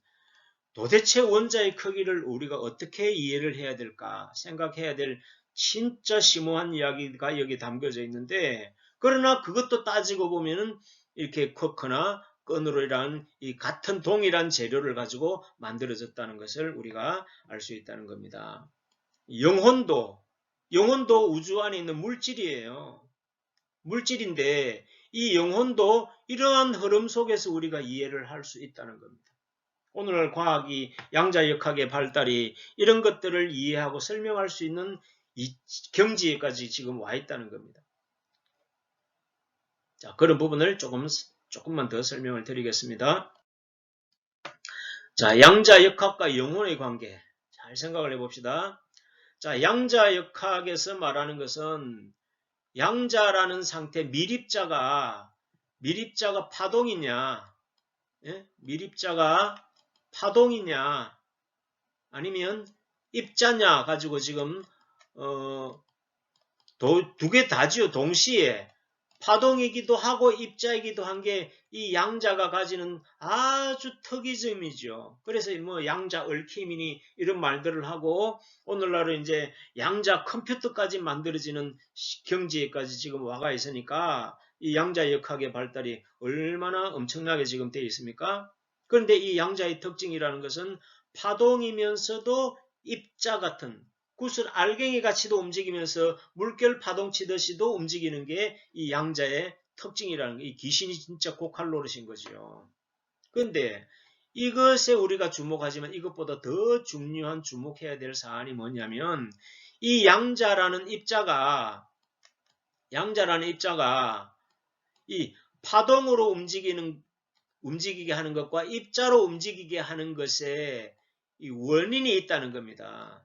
도대체 원자의 크기를 우리가 어떻게 이해를 해야 될까 생각해야 될 진짜 심오한 이야기가 여기 담겨져 있는데 그러나 그것도 따지고 보면은 이렇게 쿼크나 끈으로란 이 같은 동일한 재료를 가지고 만들어졌다는 것을 우리가 알 수 있다는 겁니다. 영혼도 우주 안에 있는 물질이에요. 물질인데 이 영혼도 이러한 흐름 속에서 우리가 이해를 할 수 있다는 겁니다. 오늘날 과학이 양자역학의 발달이 이런 것들을 이해하고 설명할 수 있는 이 경지에까지 지금 와 있다는 겁니다. 자, 그런 부분을 조금만 더 설명을 드리겠습니다. 자, 양자역학과 영혼의 관계. 잘 생각을 해봅시다. 자, 양자역학에서 말하는 것은 양자라는 상태, 밀입자가 파동이냐, 예? 밀입자가 파동이냐, 아니면 입자냐 가지고 지금 두 개 다지요. 동시에 파동이기도 하고 입자이기도 한 게 이 양자가 가지는 아주 특이점이죠. 그래서 뭐 양자 얽힘이니 이런 말들을 하고 오늘날은 이제 양자 컴퓨터까지 만들어지는 경지에까지 지금 와가 있으니까 이 양자역학의 발달이 얼마나 엄청나게 지금 되어 있습니까? 그런데 이 양자의 특징이라는 것은 파동이면서도 입자 같은 구슬 알갱이 같이도 움직이면서 물결 파동 치듯이도 움직이는 게 이 양자의 특징이라는 게 이 귀신이 진짜 고칼 노릇인 거죠. 그런데 이것에 우리가 주목하지만 이것보다 더 중요한 주목해야 될 사안이 뭐냐면 이 양자라는 입자가 이 파동으로 움직이게 하는 것과 입자로 움직이게 하는 것에 이 원인이 있다는 겁니다.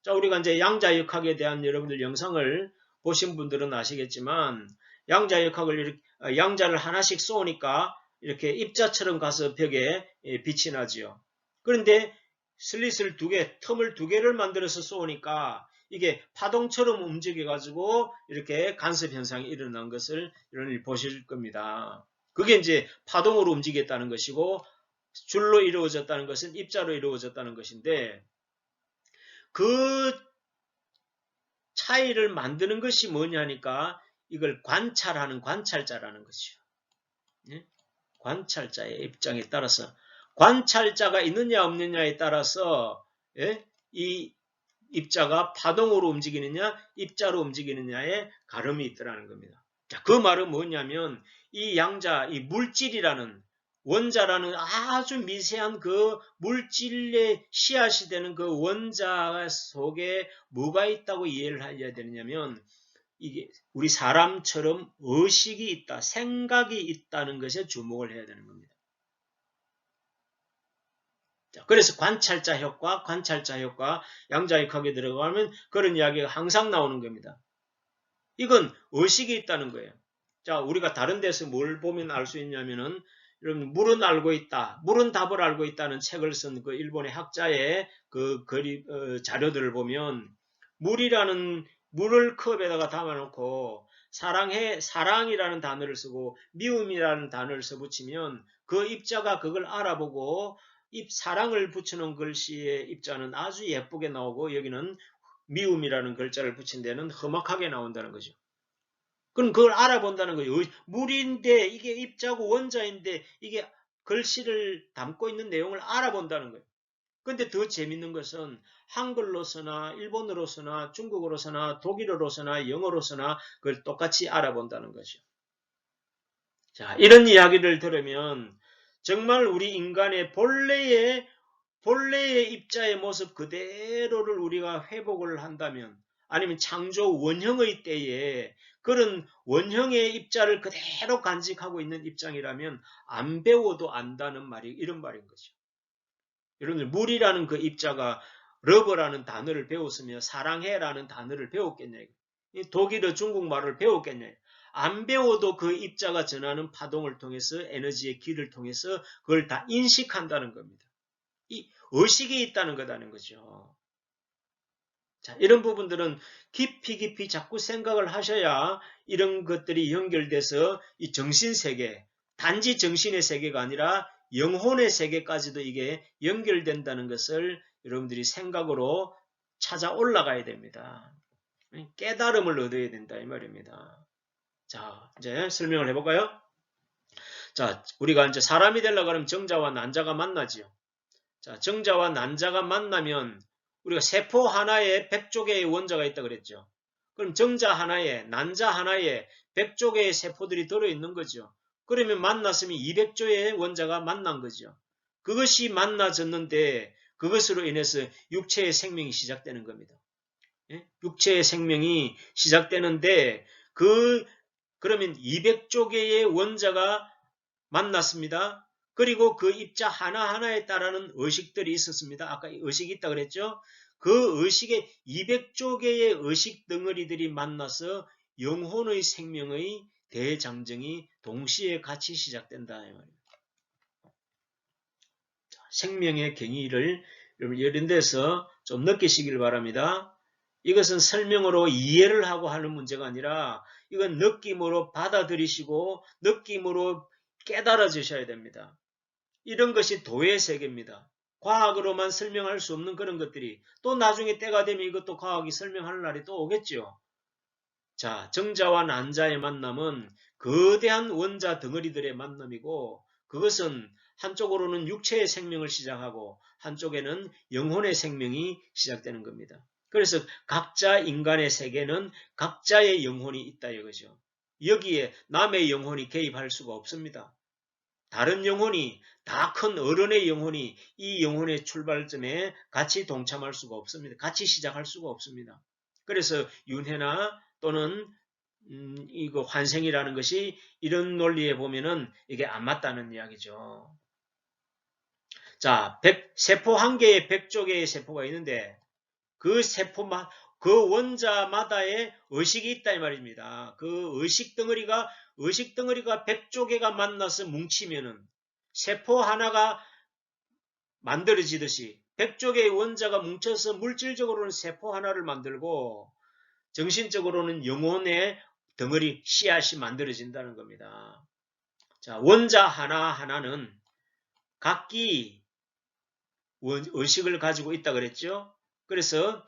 자, 우리가 이제 양자역학에 대한 여러분들 영상을 보신 분들은 아시겠지만 양자를 하나씩 쏘니까 이렇게 입자처럼 가서 벽에 빛이 나지요. 그런데 슬릿을 틈을 두 개를 만들어서 쏘니까 이게 파동처럼 움직여 가지고 이렇게 간섭 현상이 일어난 것을 여러분이 보실 겁니다. 그게 이제 파동으로 움직였다는 것이고 줄로 이루어졌다는 것은 입자로 이루어졌다는 것인데 그 차이를 만드는 것이 뭐냐니까 이걸 관찰하는 관찰자라는 것이죠. 예? 관찰자의 입장에 따라서 관찰자가 있느냐 없느냐에 따라서 예? 이 입자가 파동으로 움직이느냐 입자로 움직이느냐에 가름이 있더라는 겁니다. 자, 그 말은 뭐냐면 이 양자, 이 물질이라는 원자라는 아주 미세한 그 물질의 씨앗이 되는 그 원자 속에 뭐가 있다고 이해를 해야 되느냐면 이게 우리 사람처럼 의식이 있다, 생각이 있다는 것에 주목을 해야 되는 겁니다. 자, 그래서 관찰자 효과, 양자역학에 들어가면 그런 이야기가 항상 나오는 겁니다. 이건 의식이 있다는 거예요. 자, 우리가 다른 데서 뭘 보면 알 수 있냐면은 여러분 물은 알고 있다. 물은 답을 알고 있다는 책을 쓴 그 일본의 학자의 그 자료들을 보면 물을 컵에다가 담아놓고 사랑이라는 단어를 쓰고 미움이라는 단어를 써붙이면 그 입자가 그걸 알아보고 사랑을 붙여놓은 글씨의 입자는 아주 예쁘게 나오고 여기는 미움이라는 글자를 붙인 데는 험악하게 나온다는 거죠. 그럼 그걸 알아본다는 거예요. 물인데 이게 입자고 원자인데 이게 글씨를 담고 있는 내용을 알아본다는 거예요. 근데 더 재밌는 것은 한글로서나 일본어로서나 중국어로서나 독일어로서나 영어로서나 그걸 똑같이 알아본다는 거죠. 자, 이런 이야기를 들으면 정말 우리 인간의 본래의 입자의 모습 그대로를 우리가 회복을 한다면 아니면 창조 원형의 때에 그런 원형의 입자를 그대로 간직하고 있는 입장이라면 안 배워도 안다는 말이 이런 말인 거죠. 여러분들 물이라는 그 입자가 러버라는 단어를 배웠으며 사랑해라는 단어를 배웠겠냐. 독일어 중국말을 배웠겠냐. 안 배워도 그 입자가 전하는 파동을 통해서 에너지의 길을 통해서 그걸 다 인식한다는 겁니다. 이 의식이 있다는 거다는 거죠. 자, 이런 부분들은 깊이 자꾸 생각을 하셔야 이런 것들이 연결돼서 이 정신세계, 단지 정신의 세계가 아니라 영혼의 세계까지도 이게 연결된다는 것을 여러분들이 생각으로 찾아 올라가야 됩니다. 깨달음을 얻어야 된다 이 말입니다. 자, 이제 설명을 해볼까요? 자, 우리가 이제 사람이 되려고 하면 정자와 난자가 만나지요. 자, 정자와 난자가 만나면 우리가 세포 하나에 100조 개의 원자가 있다 그랬죠. 그럼 정자 하나에 난자 하나에 100조 개의 세포들이 들어있는 거죠. 그러면 만났으면 200조의 원자가 만난 거죠. 그것이 만나졌는데 그것으로 인해서 육체의 생명이 시작되는 겁니다. 예? 육체의 생명이 시작되는데 그러면 200조 개의 원자가 만났습니다. 그리고 그 입자 하나하나에 따르는 의식들이 있었습니다. 아까 의식이 있다 그랬죠? 그 의식의 200조 개의 의식 덩어리들이 만나서 영혼의 생명의 대장정이 동시에 같이 시작된다. 이 말이에요. 생명의 경위를 여러분 이런 데서 좀 느끼시길 바랍니다. 이것은 설명으로 이해를 하고 하는 문제가 아니라 이건 느낌으로 받아들이시고 느낌으로 깨달아지셔야 됩니다. 이런 것이 도의 세계입니다. 과학으로만 설명할 수 없는 그런 것들이 또 나중에 때가 되면 이것도 과학이 설명할 날이 또 오겠죠. 자, 정자와 난자의 만남은 거대한 원자 덩어리들의 만남이고 그것은 한쪽으로는 육체의 생명을 시작하고 한쪽에는 영혼의 생명이 시작되는 겁니다. 그래서 각자 인간의 세계는 각자의 영혼이 있다 이거죠. 여기에 남의 영혼이 개입할 수가 없습니다. 다른 영혼이 다 큰 어른의 영혼이 이 영혼의 출발점에 같이 동참할 수가 없습니다. 같이 시작할 수가 없습니다. 그래서 윤회나 또는 이거 환생이라는 것이 이런 논리에 보면은 이게 안 맞다는 이야기죠. 자, 세포 한 개에 100조 개의 세포가 있는데 그 원자마다의 의식이 있다 이 말입니다. 그 의식 덩어리가 100조 개가 만나서 뭉치면은 세포 하나가 만들어지듯이 100조 개의 원자가 뭉쳐서 물질적으로는 세포 하나를 만들고 정신적으로는 영혼의 덩어리 씨앗이 만들어진다는 겁니다. 자, 원자 하나하나는 각기 의식을 가지고 있다 그랬죠. 그래서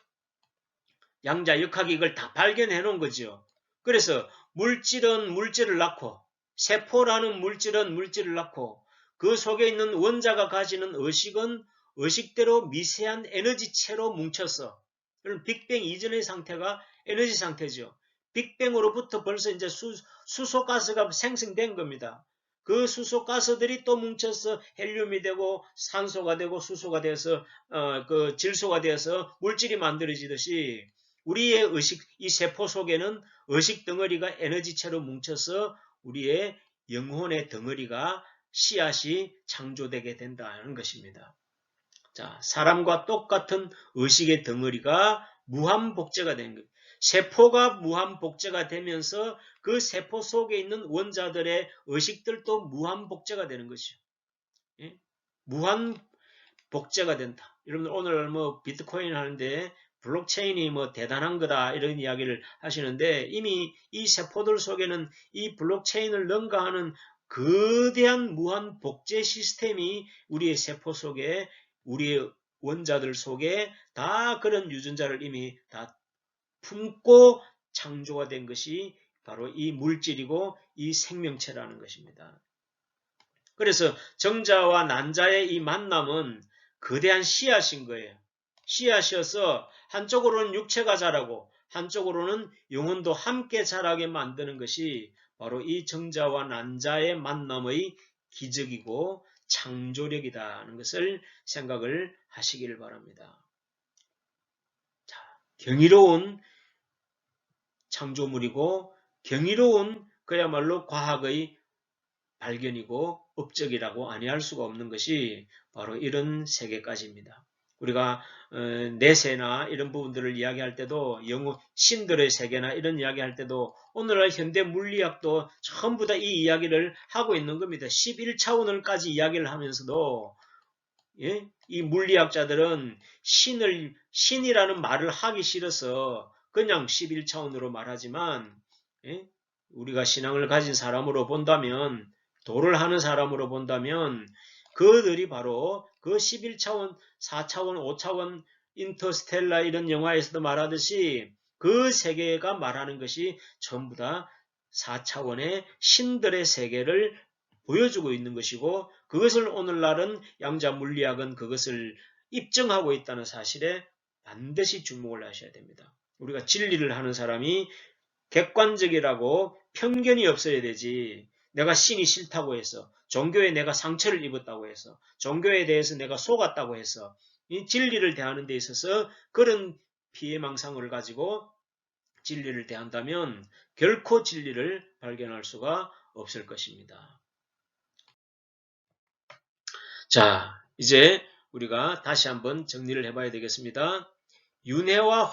양자역학이 이걸 다 발견해 놓은 거죠. 그래서 물질은 물질을 낳고 세포라는 물질은 물질을 낳고 그 속에 있는 원자가 가지는 의식은 의식대로 미세한 에너지체로 뭉쳐서 빅뱅 이전의 상태가 에너지 상태죠. 빅뱅으로부터 벌써 이제 수소가스가 생성된 겁니다. 그 수소가스들이 또 뭉쳐서 헬륨이 되고 산소가 되고 수소가 돼서 그 질소가 되어서 물질이 만들어지듯이 우리의 의식, 이 세포 속에는 의식 덩어리가 에너지체로 뭉쳐서 우리의 영혼의 덩어리가 씨앗이 창조되게 된다는 것입니다. 자, 사람과 똑같은 의식의 덩어리가 무한복제가 된 것. 세포가 무한복제가 되면서 그 세포 속에 있는 원자들의 의식들도 무한복제가 되는 것이죠. 예? 무한복제가 된다. 여러분들 오늘 뭐 비트코인 하는데 블록체인이 뭐 대단한 거다 이런 이야기를 하시는데 이미 이 세포들 속에는 이 블록체인을 능가하는 거대한 무한 복제 시스템이 우리의 세포 속에 우리의 원자들 속에 다 그런 유전자를 이미 다 품고 창조가 된 것이 바로 이 물질이고 이 생명체라는 것입니다. 그래서 정자와 난자의 이 만남은 거대한 씨앗인 거예요. 씨앗이어서 한쪽으로는 육체가 자라고 한쪽으로는 영혼도 함께 자라게 만드는 것이 바로 이 정자와 난자의 만남의 기적이고 창조력이라는 것을 생각을 하시길 바랍니다. 자, 경이로운 창조물이고 경이로운 그야말로 과학의 발견이고 업적이라고 아니할 수가 없는 것이 바로 이런 세계까지입니다. 우리가 내세나 이런 부분들을 이야기할 때도 신들의 세계나 이런 이야기할 때도 오늘날 현대 물리학도 전부 다 이 이야기를 하고 있는 겁니다. 11차원을까지 이야기를 하면서도 예? 이 물리학자들은 신이라는 말을 하기 싫어서 그냥 11차원으로 말하지만 예? 우리가 신앙을 가진 사람으로 본다면 도를 하는 사람으로 본다면 그들이 바로 그 11차원, 4차원, 5차원 인터스텔라 이런 영화에서도 말하듯이 그 세계가 말하는 것이 전부 다 4차원의 신들의 세계를 보여주고 있는 것이고 그것을 오늘날은 양자 물리학은 그것을 입증하고 있다는 사실에 반드시 주목을 하셔야 됩니다. 우리가 진리를 하는 사람이 객관적이라고 편견이 없어야 되지 내가 신이 싫다고 해서, 종교에 내가 상처를 입었다고 해서, 종교에 대해서 내가 속았다고 해서, 이 진리를 대하는 데 있어서 그런 피해망상을 가지고 진리를 대한다면 결코 진리를 발견할 수가 없을 것입니다. 자, 이제 우리가 다시 한번 정리를 해봐야 되겠습니다. 윤회와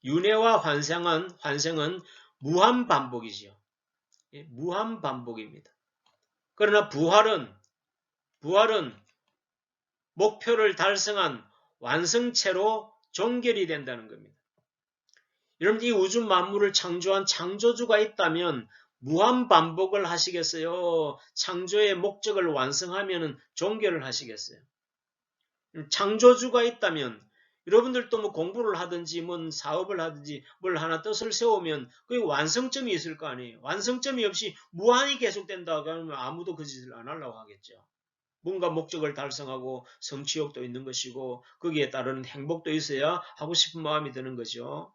윤회와 환생은 무한 반복이지요. 예, 무한 반복입니다. 그러나 부활은 목표를 달성한 완성체로 종결이 된다는 겁니다. 여러분, 이 우주 만물을 창조한 창조주가 있다면 무한 반복을 하시겠어요? 창조의 목적을 완성하면 종결을 하시겠어요? 창조주가 있다면 여러분들도 뭐 공부를 하든지 뭔 사업을 하든지 뭘 하나 뜻을 세우면 그게 완성점이 있을 거 아니에요. 완성점이 없이 무한히 계속된다 그러면 아무도 그 짓을 안 하려고 하겠죠. 뭔가 목적을 달성하고 성취욕도 있는 것이고 거기에 따르는 행복도 있어야 하고 싶은 마음이 드는 거죠.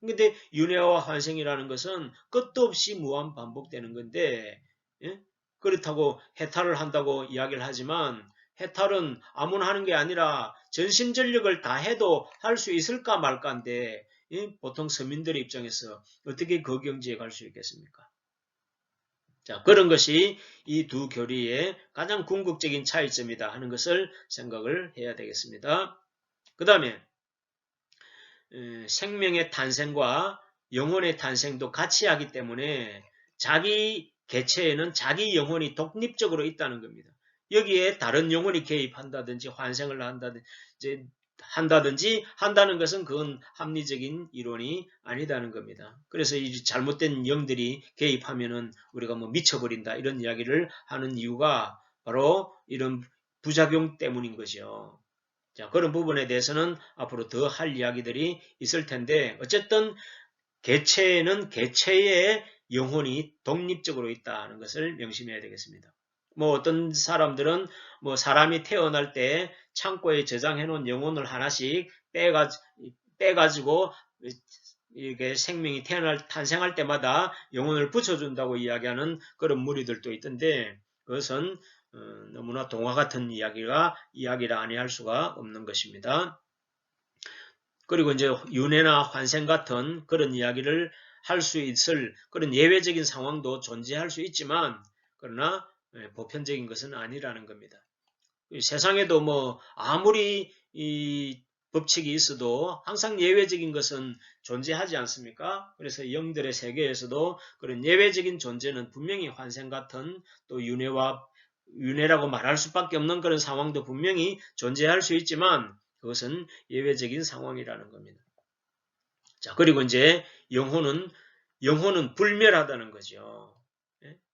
근데 윤회와 환생이라는 것은 끝도 없이 무한 반복되는 건데, 예? 그렇다고 해탈을 한다고 이야기를 하지만 해탈은 아무나 하는 게 아니라 전심전력을 다 해도 할 수 있을까 말까인데, 예? 보통 서민들의 입장에서 어떻게 그 경지에 갈 수 있겠습니까? 자, 그런 것이 이 두 교리의 가장 궁극적인 차이점이다 하는 것을 생각을 해야 되겠습니다. 그 다음에 생명의 탄생과 영혼의 탄생도 같이 하기 때문에 자기 개체에는 자기 영혼이 독립적으로 있다는 겁니다. 여기에 다른 영혼이 개입한다든지 환생을 한다는 것은 그건 합리적인 이론이 아니다는 겁니다. 그래서 이 잘못된 영들이 개입하면은 우리가 뭐 미쳐버린다 이런 이야기를 하는 이유가 바로 이런 부작용 때문인 거죠. 자, 그런 부분에 대해서는 앞으로 더 할 이야기들이 있을 텐데 어쨌든 개체에는 개체의 영혼이 독립적으로 있다는 것을 명심해야 되겠습니다. 뭐 어떤 사람들은 뭐 사람이 태어날 때 창고에 저장해 놓은 영혼을 하나씩 빼가지고 이게 생명이 탄생할 때마다 영혼을 붙여준다고 이야기하는 그런 무리들도 있던데 그것은 너무나 동화 같은 이야기라 아니할 수가 없는 것입니다. 그리고 이제 윤회나 환생 같은 그런 이야기를 할 수 있을 그런 예외적인 상황도 존재할 수 있지만 그러나 보편적인 것은 아니라는 겁니다. 세상에도 뭐 아무리 이 법칙이 있어도 항상 예외적인 것은 존재하지 않습니까? 그래서 영들의 세계에서도 그런 예외적인 존재는 분명히 환생 같은 또 윤회라고 말할 수밖에 없는 그런 상황도 분명히 존재할 수 있지만 그것은 예외적인 상황이라는 겁니다. 자, 그리고 이제 영혼은 불멸하다는 거죠.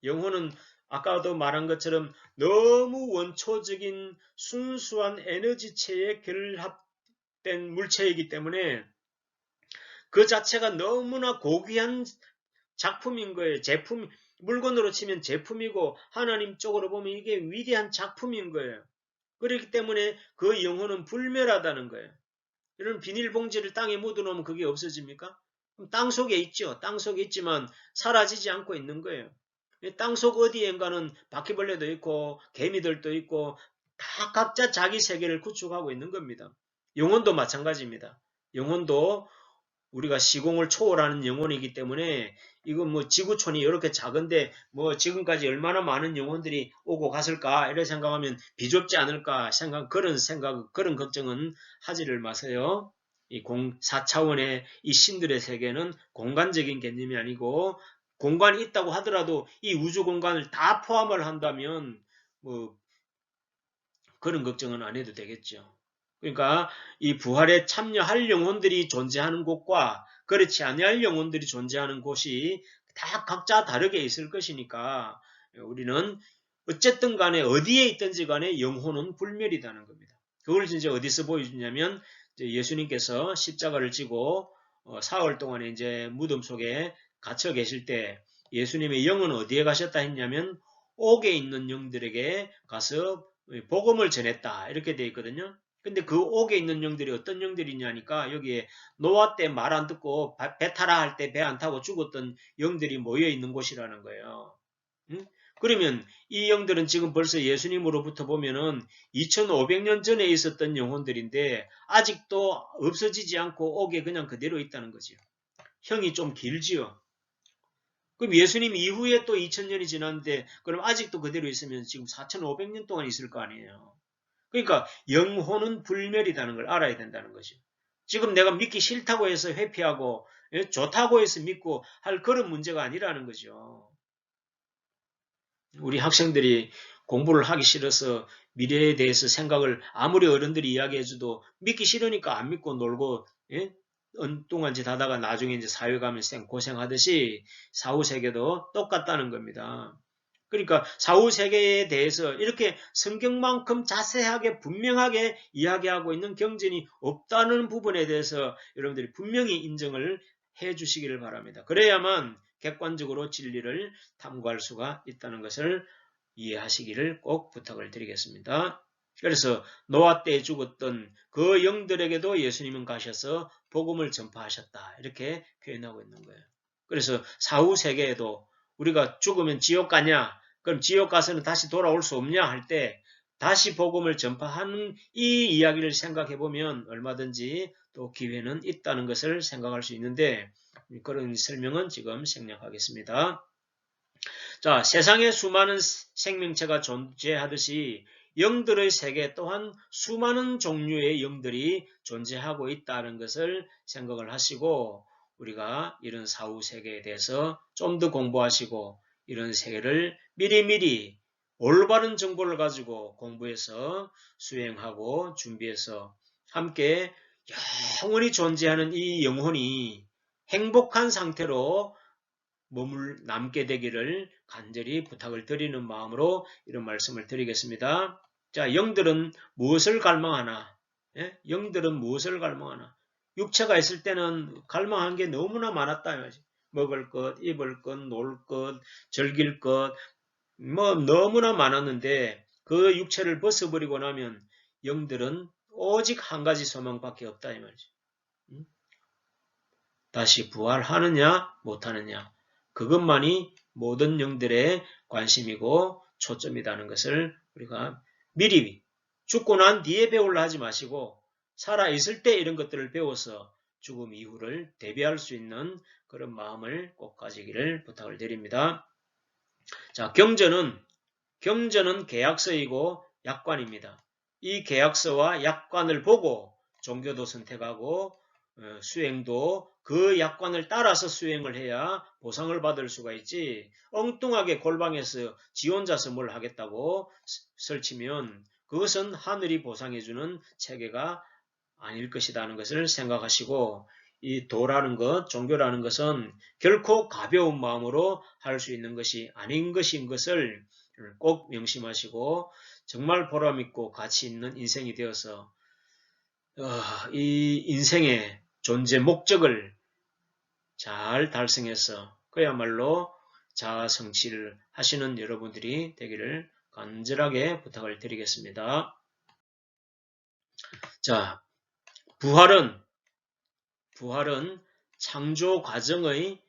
영혼은 아까도 말한 것처럼 너무 원초적인 순수한 에너지체에 결합된 물체이기 때문에 그 자체가 너무나 고귀한 작품인 거예요. 물건으로 치면 제품이고 하나님 쪽으로 보면 이게 위대한 작품인 거예요. 그렇기 때문에 그 영혼은 불멸하다는 거예요. 이런 비닐봉지를 땅에 묻어놓으면 그게 없어집니까? 땅 속에 있죠. 땅 속에 있지만 사라지지 않고 있는 거예요. 땅속 어디엔가는 바퀴벌레도 있고 개미들도 있고 다 각자 자기 세계를 구축하고 있는 겁니다. 영혼도 마찬가지입니다. 영혼도 우리가 시공을 초월하는 영혼이기 때문에 이건 뭐 지구촌이 이렇게 작은데 뭐 지금까지 얼마나 많은 영혼들이 오고 갔을까 이렇게 생각하면 비좁지 않을까 그런 걱정은 하지를 마세요. 이 4차원의 이 신들의 세계는 공간적인 개념이 아니고 공간이 있다고 하더라도 이 우주 공간을 다 포함을 한다면 뭐 그런 걱정은 안 해도 되겠죠. 그러니까 이 부활에 참여할 영혼들이 존재하는 곳과 그렇지 아니할 영혼들이 존재하는 곳이 다 각자 다르게 있을 것이니까 우리는 어쨌든 간에 어디에 있든지 간에 영혼은 불멸이라는 겁니다. 그걸 이제 어디서 보여주냐면 예수님께서 십자가를 지고 사흘 동안에 이제 무덤 속에 갇혀 계실 때 예수님의 영은 어디에 가셨다 했냐면 옥에 있는 영들에게 가서 복음을 전했다 이렇게 되어 있거든요. 근데 그 옥에 있는 영들이 어떤 영들이냐니까 여기에 노아 때 말 안 듣고 배 타라 할 때 배 안 타고 죽었던 영들이 모여 있는 곳이라는 거예요. 응? 그러면 이 영들은 지금 벌써 예수님으로부터 보면은 2500년 전에 있었던 영혼들인데 아직도 없어지지 않고 옥에 그냥 그대로 있다는 거죠. 형이 좀 길지요. 그럼 예수님 이후에 또 2000년이 지났는데 그럼 아직도 그대로 있으면 지금 4500년 동안 있을 거 아니에요. 그러니까 영혼은 불멸이라는 걸 알아야 된다는 거죠. 지금 내가 믿기 싫다고 해서 회피하고 좋다고 해서 믿고 할 그런 문제가 아니라는 거죠. 우리 학생들이 공부를 하기 싫어서 미래에 대해서 생각을 아무리 어른들이 이야기해줘도 믿기 싫으니까 안 믿고 놀고 엉뚱한 짓 하다가 나중에 이제 사회 가면 고생하듯이 사후세계도 똑같다는 겁니다. 그러니까 사후세계에 대해서 이렇게 성경만큼 자세하게 분명하게 이야기하고 있는 경전이 없다는 부분에 대해서 여러분들이 분명히 인정을 해 주시기를 바랍니다. 그래야만 객관적으로 진리를 탐구할 수가 있다는 것을 이해하시기를 꼭 부탁을 드리겠습니다. 그래서 노아 때 죽었던 그 영들에게도 예수님은 가셔서 복음을 전파하셨다. 이렇게 표현하고 있는 거예요. 그래서 사후 세계에도 우리가 죽으면 지옥 가냐? 그럼 지옥 가서는 다시 돌아올 수 없냐? 할 때 다시 복음을 전파하는 이 이야기를 생각해 보면 얼마든지 또 기회는 있다는 것을 생각할 수 있는데 그런 설명은 지금 생략하겠습니다. 자, 세상에 수많은 생명체가 존재하듯이 영들의 세계 또한 수많은 종류의 영들이 존재하고 있다는 것을 생각을 하시고 우리가 이런 사후 세계에 대해서 좀 더 공부하시고 이런 세계를 미리미리 올바른 정보를 가지고 공부해서 수행하고 준비해서 함께 영원히 존재하는 이 영혼이 행복한 상태로 남게 되기를 간절히 부탁을 드리는 마음으로 이런 말씀을 드리겠습니다. 자, 영들은 무엇을 갈망하나? 예? 영들은 무엇을 갈망하나? 육체가 있을 때는 갈망한 게 너무나 많았다. 먹을 것, 입을 것, 놀 것, 즐길 것, 뭐 너무나 많았는데 그 육체를 벗어버리고 나면 영들은 오직 한 가지 소망밖에 없다 이 말이죠. 다시 부활하느냐 못하느냐 그것만이 모든 영들의 관심이고 초점이라는 것을 우리가 미리 죽고 난 뒤에 배우려 하지 마시고 살아있을 때 이런 것들을 배워서 죽음 이후를 대비할 수 있는 그런 마음을 꼭 가지기를 부탁을 드립니다. 자, 경전은 계약서이고 약관입니다. 이 계약서와 약관을 보고 종교도 선택하고 수행도 그 약관을 따라서 수행을 해야 보상을 받을 수가 있지 엉뚱하게 골방에서 지 혼자서 뭘 하겠다고 설치면 그것은 하늘이 보상해주는 체계가 아닐 것이라는 것을 생각하시고 이 도라는 것, 종교라는 것은 결코 가벼운 마음으로 할 수 있는 것이 아닌 것인 것을 꼭 명심하시고 정말 보람있고 가치 있는 인생이 되어서 이 인생의 존재 목적을 잘 달성해서 그야말로 자아 성취를 하시는 여러분들이 되기를 간절하게 부탁을 드리겠습니다. 자, 부활은 창조 과정의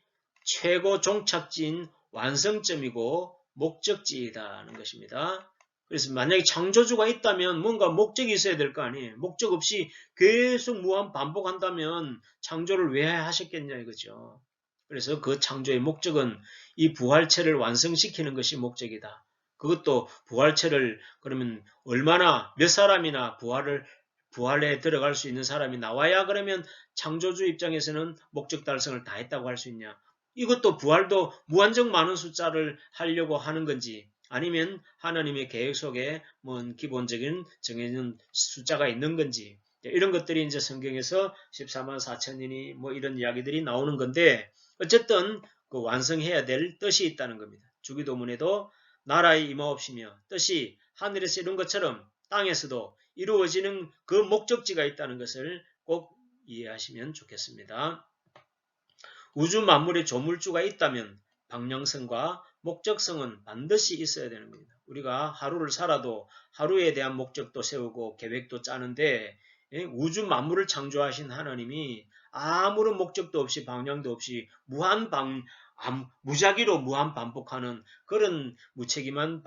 최고 종착지인 완성점이고 목적지이다는 것입니다. 그래서 만약에 창조주가 있다면 뭔가 목적이 있어야 될 거 아니에요. 목적 없이 계속 무한 반복한다면 창조를 왜 하셨겠냐 이거죠. 그래서 그 창조의 목적은 이 부활체를 완성시키는 것이 목적이다. 그것도 부활체를 그러면 얼마나 몇 사람이나 부활에 들어갈 수 있는 사람이 나와야 그러면 창조주 입장에서는 목적 달성을 다 했다고 할 수 있냐. 이것도 부활도 무한정 많은 숫자를 하려고 하는 건지 아니면 하나님의 계획 속에 뭔 기본적인 정해진 숫자가 있는 건지 이런 것들이 이제 성경에서 14만 4천이니 뭐 이런 이야기들이 나오는 건데 어쨌든 그 완성해야 될 뜻이 있다는 겁니다. 주기도문에도 나라의 임하옵시며 뜻이 하늘에서 이룬 것처럼 땅에서도 이루어지는 그 목적지가 있다는 것을 꼭 이해하시면 좋겠습니다. 우주 만물의 조물주가 있다면 방향성과 목적성은 반드시 있어야 되는 겁니다. 우리가 하루를 살아도 하루에 대한 목적도 세우고 계획도 짜는데 우주 만물을 창조하신 하나님이 아무런 목적도 없이 방향도 없이 무한 무작위로 무한 반복하는 그런 무책임한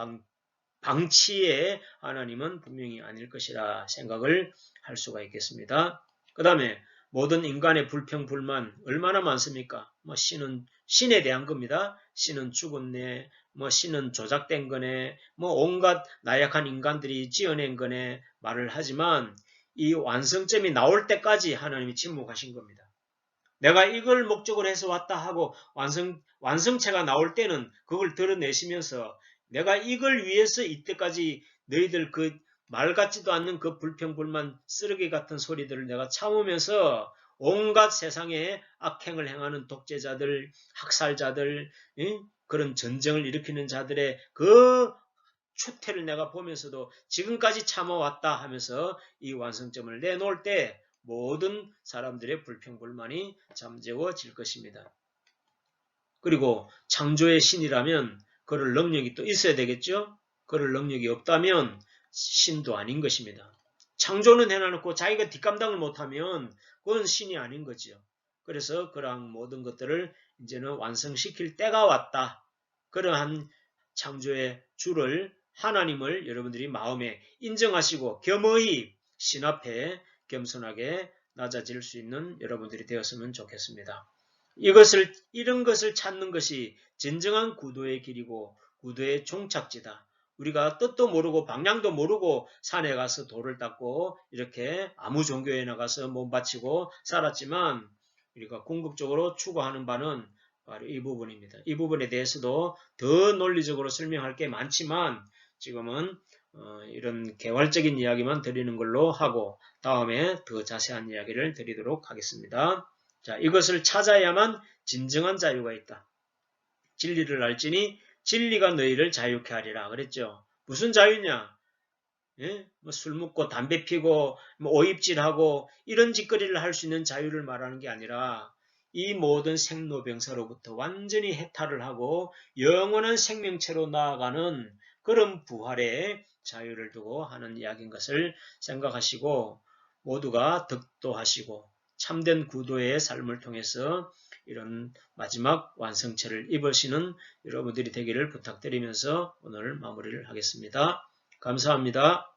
방치에 하나님은 분명히 아닐 것이라 생각을 할 수가 있겠습니다. 그 다음에 모든 인간의 불평, 불만 얼마나 많습니까? 신에 대한 겁니다. 신은 죽었네, 신은 조작된 거네, 온갖 나약한 인간들이 지어낸 거네 말을 하지만 이 완성점이 나올 때까지 하나님이 침묵하신 겁니다. 내가 이걸 목적으로 해서 왔다 하고 완성체가 나올 때는 그걸 드러내시면서 내가 이걸 위해서 이때까지 너희들 그 말 같지도 않는 그 불평불만 쓰레기 같은 소리들을 내가 참으면서 온갖 세상에 악행을 행하는 독재자들, 학살자들, 그런 전쟁을 일으키는 자들의 그 추태를 내가 보면서도 지금까지 참아왔다 하면서 이 완성점을 내놓을 때 모든 사람들의 불평불만이 잠재워질 것입니다. 그리고 창조의 신이라면 그럴 능력이 또 있어야 되겠죠? 그럴 능력이 없다면 신도 아닌 것입니다. 창조는 해놔놓고 자기가 뒷감당을 못하면 그건 신이 아닌 거죠. 그래서 그러한 모든 것들을 이제는 완성시킬 때가 왔다. 그러한 창조의 주를 하나님을 여러분들이 마음에 인정하시고 겸허히 신 앞에 겸손하게 낮아질 수 있는 여러분들이 되었으면 좋겠습니다. 이런 것을 찾는 것이 진정한 구도의 길이고 구도의 종착지다. 우리가 뜻도 모르고 방향도 모르고 산에 가서 돌을 닦고 이렇게 아무 종교에 나가서 몸 바치고 살았지만 우리가 궁극적으로 추구하는 바는 바로 이 부분입니다. 이 부분에 대해서도 더 논리적으로 설명할 게 많지만 지금은 이런 개괄적인 이야기만 드리는 걸로 하고 다음에 더 자세한 이야기를 드리도록 하겠습니다. 자, 이것을 찾아야만 진정한 자유가 있다. 진리를 알지니 진리가 너희를 자유케 하리라 그랬죠. 무슨 자유냐? 예? 술 먹고 담배 피고 오입질하고 이런 짓거리를 할 수 있는 자유를 말하는 게 아니라 이 모든 생로병사로부터 완전히 해탈을 하고 영원한 생명체로 나아가는 그런 부활의 자유를 두고 하는 이야기인 것을 생각하시고 모두가 득도하시고 참된 구도의 삶을 통해서 이런 마지막 완성체를 입으시는 여러분들이 되기를 부탁드리면서 오늘 마무리를 하겠습니다. 감사합니다.